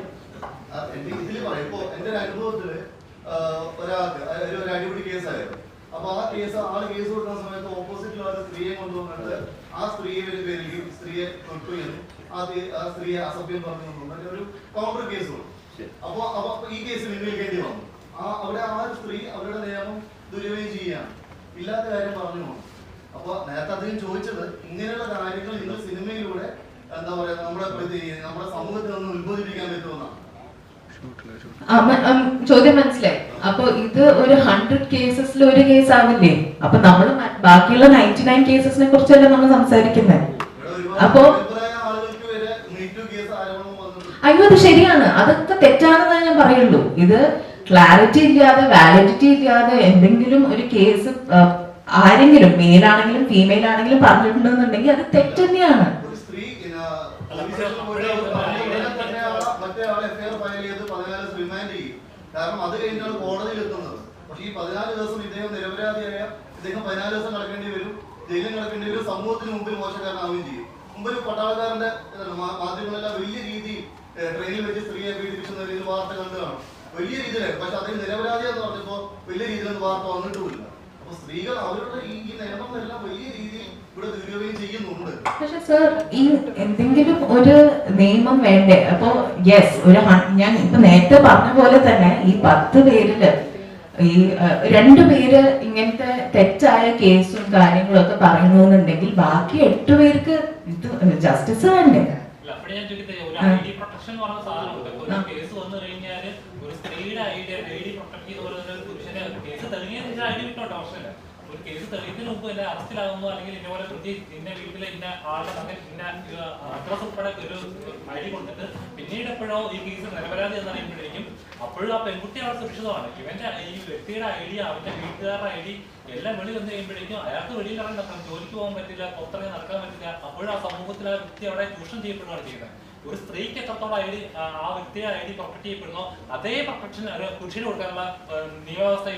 ഇതിൽ പറയാം, ഇപ്പൊ എന്റെ ഒരു അനുഭവത്തില് ഒരാൾക്ക് ഒരു അടിപിടി കേസായിരുന്നു. അപ്പൊ ആ കേസ് കേസ് കൊടുക്കുന്ന സമയത്ത് ഓപ്പോസിറ്റിലുള്ള ഒരു സ്ത്രീയെ കൊണ്ടുവന്നിട്ട് ആ സ്ത്രീയുടെ പേരിൽ സ്ത്രീയെ തൊട്ടു എന്നും ആ സ്ത്രീയെ അസഭ്യം പറഞ്ഞു ഒരു കൗണ്ടർ കേസ് കൊടുക്കും. അപ്പൊ ഈ കേസ് പിൻവലിക്കേണ്ടി വന്നു. അവിടെ ആ ഒരു സ്ത്രീ അവരുടെ നിയമം ദുരുപയോഗം ചെയ്യുകയാണ്, ഇല്ലാത്ത കാര്യം പറഞ്ഞു പോകും. അപ്പൊ നേരത്തെ അദ്ദേഹം ചോദിച്ചത് ഇങ്ങനെയുള്ള കാര്യങ്ങൾ ഇന്ന് സിനിമയിലൂടെ എന്താ പറയാ നമ്മുടെ സമൂഹത്തിൽ നിന്ന് ഉത്ബോധിപ്പിക്കാൻ പറ്റുമെന്നാണ്. ചോദ്യം മനസ്സിലായി. അപ്പൊ ഇത് ഒരു 100 കേസസിൽ ഒരു കേസ് ആവില്ലേ? അപ്പൊ നമ്മൾ ബാക്കിയുള്ള 99 കേസസിനെ കുറിച്ചല്ലേ നമ്മൾ സംസാരിക്കുന്നത്. അപ്പോ അയ്യോ അത് ശരിയാണ്, അതൊക്കെ തെറ്റാണെന്നേ ഞാൻ പറയുള്ളൂ. ഇത് ക്ലാരിറ്റി ഇല്ലാതെ വാലിഡിറ്റി ഇല്ലാതെ എന്തെങ്കിലും ഒരു കേസ് ആരെങ്കിലും മെയിലാണെങ്കിലും ഫീമെയിൽ ആണെങ്കിലും പറഞ്ഞിട്ടുണ്ടെന്നുണ്ടെങ്കിൽ അത് തെറ്റ് തന്നെയാണ്. കാരണം അത് കഴിഞ്ഞാണ് കോടതിയിൽ എത്തുന്നത്. പക്ഷെ ഈ 14 ദിവസം ഇദ്ദേഹം നിരപരാധിയായ ഇദ്ദേഹം 14 ദിവസം കിടക്കേണ്ടി വരും, ജയിലിൽ കിടക്കേണ്ടി വരും, സമൂഹത്തിന് മുമ്പിൽ മോശക്കാരനാവുകയും ചെയ്യും. മുമ്പൊരു പട്ടാളക്കാരന്റെ മാധ്യമങ്ങളെല്ലാം വലിയ രീതിയിൽ ട്രെയിനിൽ വെച്ച് സ്ത്രീയെ പീഡിപ്പിക്കുന്ന രീതിയിൽ വാർത്ത കണ്ടു കാണും, വലിയ രീതിയിലായിരുന്നു. പക്ഷെ അദ്ദേഹം നിരപരാധിയെന്ന് പറഞ്ഞപ്പോ വലിയ രീതിയിലൊന്നും വാർത്ത വന്നിട്ടുമില്ല. അപ്പൊ സ്ത്രീകൾ അവരുടെ ഈ നിയമങ്ങളെല്ലാം വലിയ രീതിയിൽ ഇവിടെ ദുരുപയോഗം ചെയ്യുന്നുണ്ട്. പക്ഷെ സർ ഈ എന്തെങ്കിലും ഒരു നിയമം വേണ്ടേ? അപ്പൊ യെസ്, ഞാൻ ഇപ്പൊ നേരത്തെ പറഞ്ഞ പോലെ തന്നെ ഈ 10 പേരില് ഈ 2 പേര് ഇങ്ങനത്തെ തെറ്റായ കേസും കാര്യങ്ങളും ഒക്കെ പറയുന്നുണ്ടെങ്കിൽ ബാക്കി 8 പേർക്ക് ഇത് ജസ്റ്റിസ് വേണ്ടേ? ഒരു കേസ് തെളിയിക്കുന്നതിന് മുമ്പ് എന്നെ അറസ്റ്റിലാകുന്നു, അല്ലെങ്കിൽ ഇന്നപോലെ പ്രതി ഇന്ന വീട്ടിലെ ഇന്ന ആളുടെ മകൻ ഇന്ന അഡ്രസ് ഉൾപ്പെടെ ഒരു ഐഡി കൊടുത്തിട്ട് പിന്നീട് എപ്പോഴോ ഈ കേസ് നിരപരാധി എന്നറിയുമ്പോഴേക്കും അപ്പോഴും ആ പെൺകുട്ടി അവിടെ സുരക്ഷിതമാണ്. ഇവന്റെ ഈ വ്യക്തിയുടെ ഐഡി, അവന്റെ വീട്ടുകാരുടെ ഐഡി എല്ലാം വെളി വന്നു കഴിയുമ്പോഴേക്കും അയാൾക്ക് വെളിയിൽ ഇറങ്ങണ്ട, ജോലിക്ക് പോകാൻ പറ്റില്ല, പുറത്തിറങ്ങി നടക്കാൻ പറ്റില്ല. അപ്പോഴും ആ സമൂഹത്തിൽ ആ വ്യക്തി അവിടെ ചൂഷണം ചെയ്യപ്പെടുകയാണ് ചെയ്യുന്നത്. ഒരു സ്ത്രീക്ക് എത്രത്തോളം ഐഡി ആ വ്യക്തിയെ ഐഡി പ്രൊട്ടക്ട് ചെയ്യപ്പെടുന്നോ അതേ പ്രൊട്ടക്ഷൻ ഒരു പുരുഷന് കൊടുക്കാനുള്ള നിയമവ്യവസ്ഥ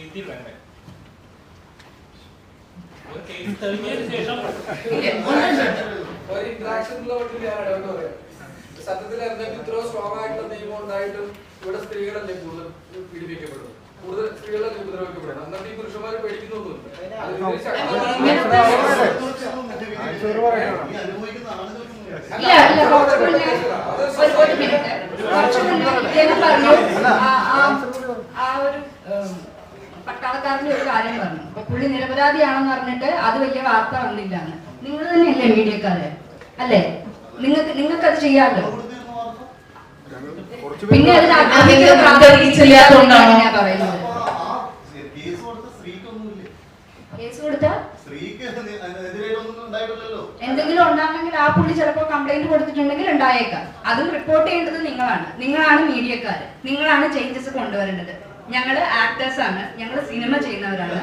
ഇന്ത്യയിൽ വേണ്ടേ? ഒരു കേസ് തെളിഞ്ഞതിന് ശേഷം ഒരു ഇന്ററാക്ഷനിലെ സത്യത്തിൽ എന്തെങ്കിലും ഇത്രയോ സ്ട്രോങ് ആയിട്ടുള്ള നിയമം ഉണ്ടായിട്ടും ഇവിടെ സ്ത്രീകളല്ലേ കൂടുതൽ പീഡിപ്പിക്കപ്പെടുന്നത്, കൂടുതൽ സ്ത്രീകളല്ലേ ഉപദ്രവിക്കപ്പെടുന്നത്. എന്നിട്ട് ഈ പുരുഷന്മാർ പേടിക്കുന്നൊന്നുമില്ല. പട്ടാളക്കാരന്റെ ഒരു കാര്യം പറഞ്ഞു. അപ്പൊ പുള്ളി നിരപരാധിയാണെന്ന് പറഞ്ഞിട്ട് അത് വലിയ വാർത്ത വന്നില്ല. നിങ്ങൾ തന്നെയല്ലേ മീഡിയക്കാരെ, അല്ലേ? നിങ്ങൾക്ക് അത് ചെയ്യാമല്ലോ. പിന്നെ പറയുന്നത് കേസ് കൊടുത്താൽ എന്തെങ്കിലും ഉണ്ടാണെങ്കിൽ ആ പുള്ളി ചിലപ്പോൾ കംപ്ലൈന്റ് കൊടുത്തിട്ടുണ്ടെങ്കിൽ ഉണ്ടായേക്കാം. അതും റിപ്പോർട്ട് ചെയ്യേണ്ടത് നിങ്ങളാണ് മീഡിയക്കാര്, നിങ്ങളാണ് ചേഞ്ചസ് കൊണ്ടുവരേണ്ടത്. ഞങ്ങള് ആക്ടേഴ്സ് ആണ്, ഞങ്ങള് സിനിമ ചെയ്യുന്നവരാണ്.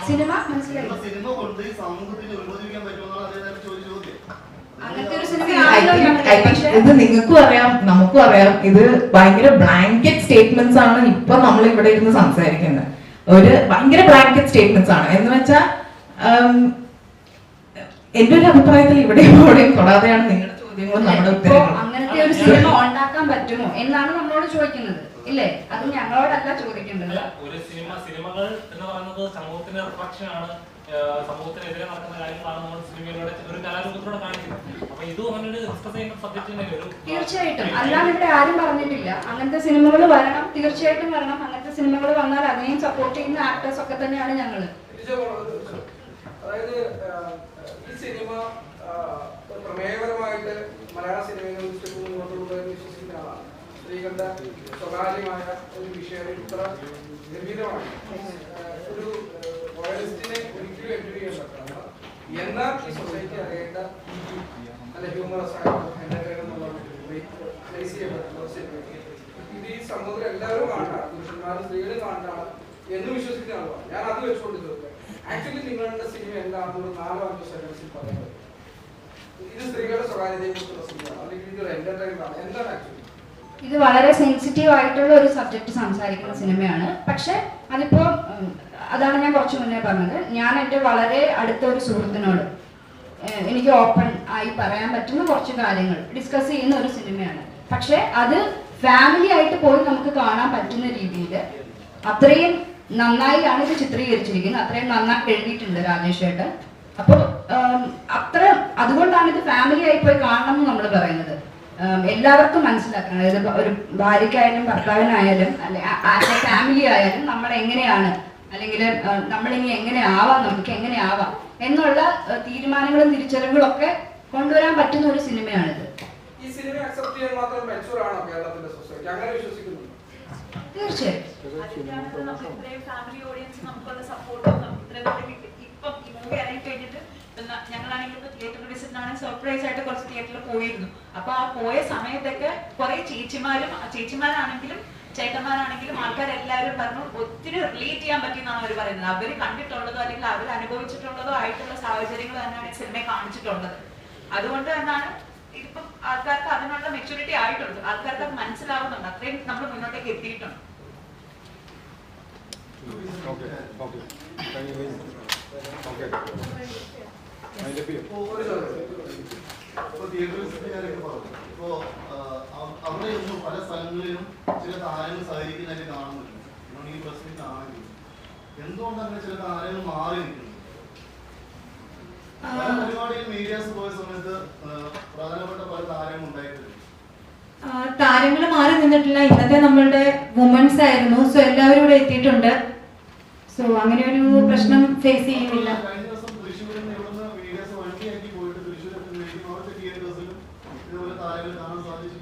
സിനിമ മനസ്സിലായി, അങ്ങനത്തെ ഒരു സിനിമ ഇത് നിങ്ങൾക്കും അറിയാം, നമുക്കും അറിയാം. ഇത് ഭയങ്കര ബ്ലാങ്കറ്റ് സ്റ്റേറ്റ്മെന്റ്സ് ആണ് ഇപ്പൊ നമ്മൾ ഇവിടെ ഇരുന്ന് സംസാരിക്കുന്നത്. ഒരു ഭയങ്കര ബ്ലാങ്കറ്റ് സ്റ്റേറ്റ്മെന്റ്സ് ആണ്. എന്ന് വെച്ചാൽ എന്റെ ഒരു അഭിപ്രായത്തിൽ ഇവിടെയും അവിടെയും തൊടാതെയാണ് നിങ്ങളുടെ ചോദ്യങ്ങളും നമ്മുടെ ഉത്തരങ്ങളും. അങ്ങനത്തെ ഒരു സിനിമ ഉണ്ടാക്കാൻ പറ്റുമോ എന്നാണ് നമ്മളോട് ചോദിക്കുന്നത്, ഇല്ലേ? അത് ഞങ്ങളോടല്ല ചോദിക്കേണ്ടത്. ഒരു സിനിമകൾ എന്ന് പറയുന്നത് സമൂഹത്തിന്റെ റിഫ്ലക്ഷൻ ആണ്, സമൂഹത്തിനെതിരെ നടക്കുന്ന കാര്യങ്ങളാണ് നമ്മൾ സിനിമയിലൂടെ ഒരു കലാരൂപത്തിലൂടെ കാണിക്കുന്നത്. അപ്പൊ ഇതും അങ്ങനെ ഡിസ്കസ് ചെയ്യുന്ന സബ്ജക്റ്റ് തീർച്ചയായിട്ടും. അല്ലാതെ ഇവിടെ ആരും പറഞ്ഞിട്ടില്ല അങ്ങനത്തെ സിനിമകൾ വരണം, തീർച്ചയായിട്ടും വരണം. അങ്ങനത്തെ സിനിമകൾ വന്നാൽ അതിനെയും സപ്പോർട്ട് ചെയ്യുന്ന ആക്ടേഴ്സ് ഒക്കെ തന്നെയാണ് ഞങ്ങള്. അതായത് ഈ സിനിമ പ്രമേയപരമായിട്ട് മലയാള സിനിമയിൽ വിശ്വസിക്കുന്ന ആളാണ്. സ്ത്രീകളുടെ സ്വകാര്യമായ ഒരു വിഷയം ഇത്ര ഗംഭീരമാണ്. ഒരു വോയലിസ്റ്റിനെ ഒരിക്കലും എൻട്രി ചെയ്യാൻ പറ്റില്ല. എന്നാൽ ഈ സൊസൈറ്റി അറിയേണ്ട നല്ല ഹ്യൂമറസ് ആയിട്ട് എന്റർടൈൻമെന്റ് പ്ലേസ് ചെയ്യപ്പെട്ടുള്ള സിനിമ ഇത് ഈ സമൂഹത്തിൽ എല്ലാവരും കാണാം, പുരുഷന്മാരും സ്ത്രീകളും കാണാം എന്ന് വിശ്വസിക്കുന്ന ആളാണ്. ഞാൻ അത് വെച്ചുകൊണ്ട് ചോദിക്കാം, ആക്ച്വലി നിങ്ങളുടെ സിനിമ എന്താണെന്ന് 4-5 സെക്കൻഡ്സിൽ പറയുന്നത്. ഇത് സ്ത്രീകളുടെ സ്വകാര്യതയെ കുറിച്ചുള്ള സിനിമയാണ് അല്ലെങ്കിൽ ഇതൊരു എന്റർടൈൻമെന്റ് ആണ്, എന്താണ് ആക്ച്വലി? ഇത് വളരെ സെൻസിറ്റീവ് ആയിട്ടുള്ള ഒരു സബ്ജക്ട് സംസാരിക്കുന്ന സിനിമയാണ്. പക്ഷെ അതിപ്പോ അതാണ് ഞാൻ കുറച്ച് മുന്നേ പറഞ്ഞത്. ഞാൻ എൻ്റെ വളരെ അടുത്ത ഒരു സുഹൃത്തിനോട് എനിക്ക് ഓപ്പൺ ആയി പറയാൻ പറ്റുന്ന കുറച്ച് കാര്യങ്ങൾ ഡിസ്കസ് ചെയ്യുന്ന ഒരു സിനിമയാണ്. പക്ഷെ അത് ഫാമിലി ആയിട്ട് പോയി നമുക്ക് കാണാൻ പറ്റുന്ന രീതിയിൽ അത്രയും നന്നായിട്ടാണ് ഇത് ചിത്രീകരിച്ചിരിക്കുന്നത്, അത്രയും നന്നായി എഴുതിയിട്ടുണ്ട് രാജേഷ് ഏട്ടൻ. അപ്പോൾ അത്ര അതുകൊണ്ടാണ് ഇത് ഫാമിലി ആയി പോയി കാണണം എന്ന് നമ്മൾ പറയുന്നത്. എല്ലാവർക്കും മനസ്സിലാക്കണം, അതായത് ഒരു ഭാര്യയ്ക്കായാലും ഭർത്താവിനായാലും അല്ലെ ഫാമിലി ആയാലും നമ്മൾ എങ്ങനെയാണ്, അല്ലെങ്കിൽ നമ്മളിനി എങ്ങനെ ആവാം, നമുക്ക് എങ്ങനെ ആവാം എന്നുള്ള തീരുമാനങ്ങളും തിരിച്ചറിവുകളും ഒക്കെ കൊണ്ടുവരാൻ പറ്റുന്ന ഒരു സിനിമയാണിത്. ഈ സിനിമ അക്സെപ്റ്റ് ചെയ്യാൻ മാത്രം മെച്ചൂർ ആണോ കേരളത്തിലെ സൊസൈറ്റി? അങ്ങനെ വിശ്വസിക്കുന്നു? തീർച്ചയായും. ഫാമിലി ഓഡിയൻസ് നമുക്കുള്ള സപ്പോർട്ടും ഇപ്പം ഈ മൂവി ഇറങ്ങി കഴിഞ്ഞിട്ട് ഞങ്ങളാണെങ്കിൽ തിയേറ്റർ വിസിറ്റിനാണെങ്കിൽ സർപ്രൈസ് ആയിട്ട് കുറച്ച് തിയേറ്ററിൽ പോയിരുന്നു. അപ്പൊ ആ പോയ സമയത്തൊക്കെ കുറെ ചേച്ചിമാരാണെങ്കിലും ചേട്ടന്മാരാണെങ്കിലും ആൾക്കാരെല്ലാവരും പറഞ്ഞു ഒത്തിരി റിലേറ്റ് ചെയ്യാൻ പറ്റിയെന്നാണ് അവർ പറയുന്നത്. അവർ കണ്ടിട്ടുള്ളതോ അല്ലെങ്കിൽ അവർ അനുഭവിച്ചിട്ടുള്ളതോ ആയിട്ടുള്ള സാഹചര്യങ്ങൾ തന്നെയാണ് സിനിമയെ കാണിച്ചിട്ടുള്ളത്. അതുകൊണ്ട് തന്നെയാണ് ഇപ്പം ആൾക്കാർക്ക് അതിനുള്ള മെച്യൂരിറ്റി ആയിട്ടുണ്ട്, ആൾക്കാർക്ക് അത് മനസ്സിലാവുന്നുണ്ട്, അത്രയും നമ്മൾ മുന്നോട്ടേക്ക് എത്തിയിട്ടുണ്ട്. അവിടെയൊന്നും പല സ്ഥലങ്ങളിലും ചില താരങ്ങൾ സഹകരിക്കുന്നതായിട്ട് കാണുന്നുണ്ട്. ഈ പ്രശ്നത്തിൽ ആണെങ്കിൽ എന്തുകൊണ്ടാണ് ചില താരങ്ങൾ മാറി നിൽക്കുന്നത്? പല പരിപാടിയിൽ മീഡിയാസ് പോയ സമയത്ത് പ്രധാനപ്പെട്ട പല താരങ്ങളും ഉണ്ടായിട്ടുണ്ട്. താരങ്ങൾ മാറി നിന്നിട്ടില്ല. ഇന്നത്തെ നമ്മളുടെ വുമൻസ് ആയിരുന്നു. സോ എല്ലാവരും ഇവിടെ എത്തിയിട്ടുണ്ട്. സോ അങ്ങനെ ഒരു പ്രശ്നം ഫേസ് ചെയ്യുന്നില്ല. കഴിഞ്ഞ ദിവസം തൃശ്ശൂരിൽ നിന്ന് ഇവിടുന്ന് മീഡിയാസ് വണ്ടിയാക്കി പോയിട്ട് തൃശ്ശൂരത്തിൽ അവിടുത്തെ തിയേറ്റേഴ്സിലും ഇതുപോലെ താരങ്ങൾ കാണാൻ സാധിച്ചു.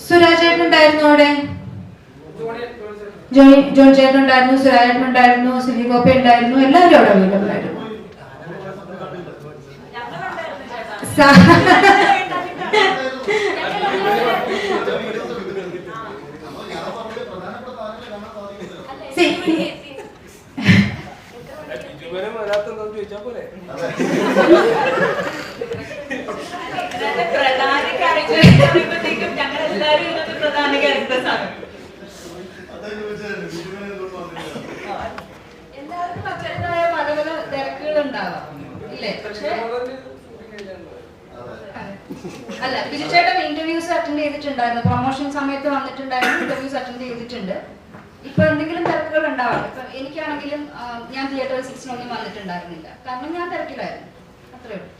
സുരാജേട്ടൻ ഉണ്ടായിരുന്നു അവിടെ. ജോൺ ചേട്ടൻ ഉണ്ടായിരുന്നു, സുരാജേട്ടൻ ഉണ്ടായിരുന്നു, സിലി ഗോപി ഉണ്ടായിരുന്നു, എല്ലാവരും അവിടെ അവൈലബിൾ ആയിരുന്നു. പ്രധാന ക്യാരക്ടർ ഞങ്ങൾ എല്ലാവരും ഇതിനകത്ത് പ്രധാന ക്യാരക്ടേഴ്സ് ആണ്. എല്ലാവർക്കും അച്ഛനായ പല പല തിരക്കുകൾ ഉണ്ടാവാം ഇല്ലേ? പക്ഷേ അല്ല, ബിജുചേട്ടൻ ഇന്റർവ്യൂസ് അറ്റൻഡ് ചെയ്തിട്ടുണ്ടായിരുന്നു, പ്രൊമോഷൻ സമയത്ത് വന്നിട്ടുണ്ടായിരുന്നു, ഇന്റർവ്യൂസ് അറ്റൻഡ് ചെയ്തിട്ടുണ്ട്. ഇപ്പൊ എന്തെങ്കിലും തിരക്കുകൾ ഉണ്ടാവാം. ഇപ്പൊ എനിക്കാണെങ്കിലും ഞാൻ തിയേറ്റർ 6 വന്നിട്ടുണ്ടായിരുന്നില്ല, കാരണം ഞാൻ തിരക്കിലായിരുന്നു. അത്രേ ഉള്ളൂ.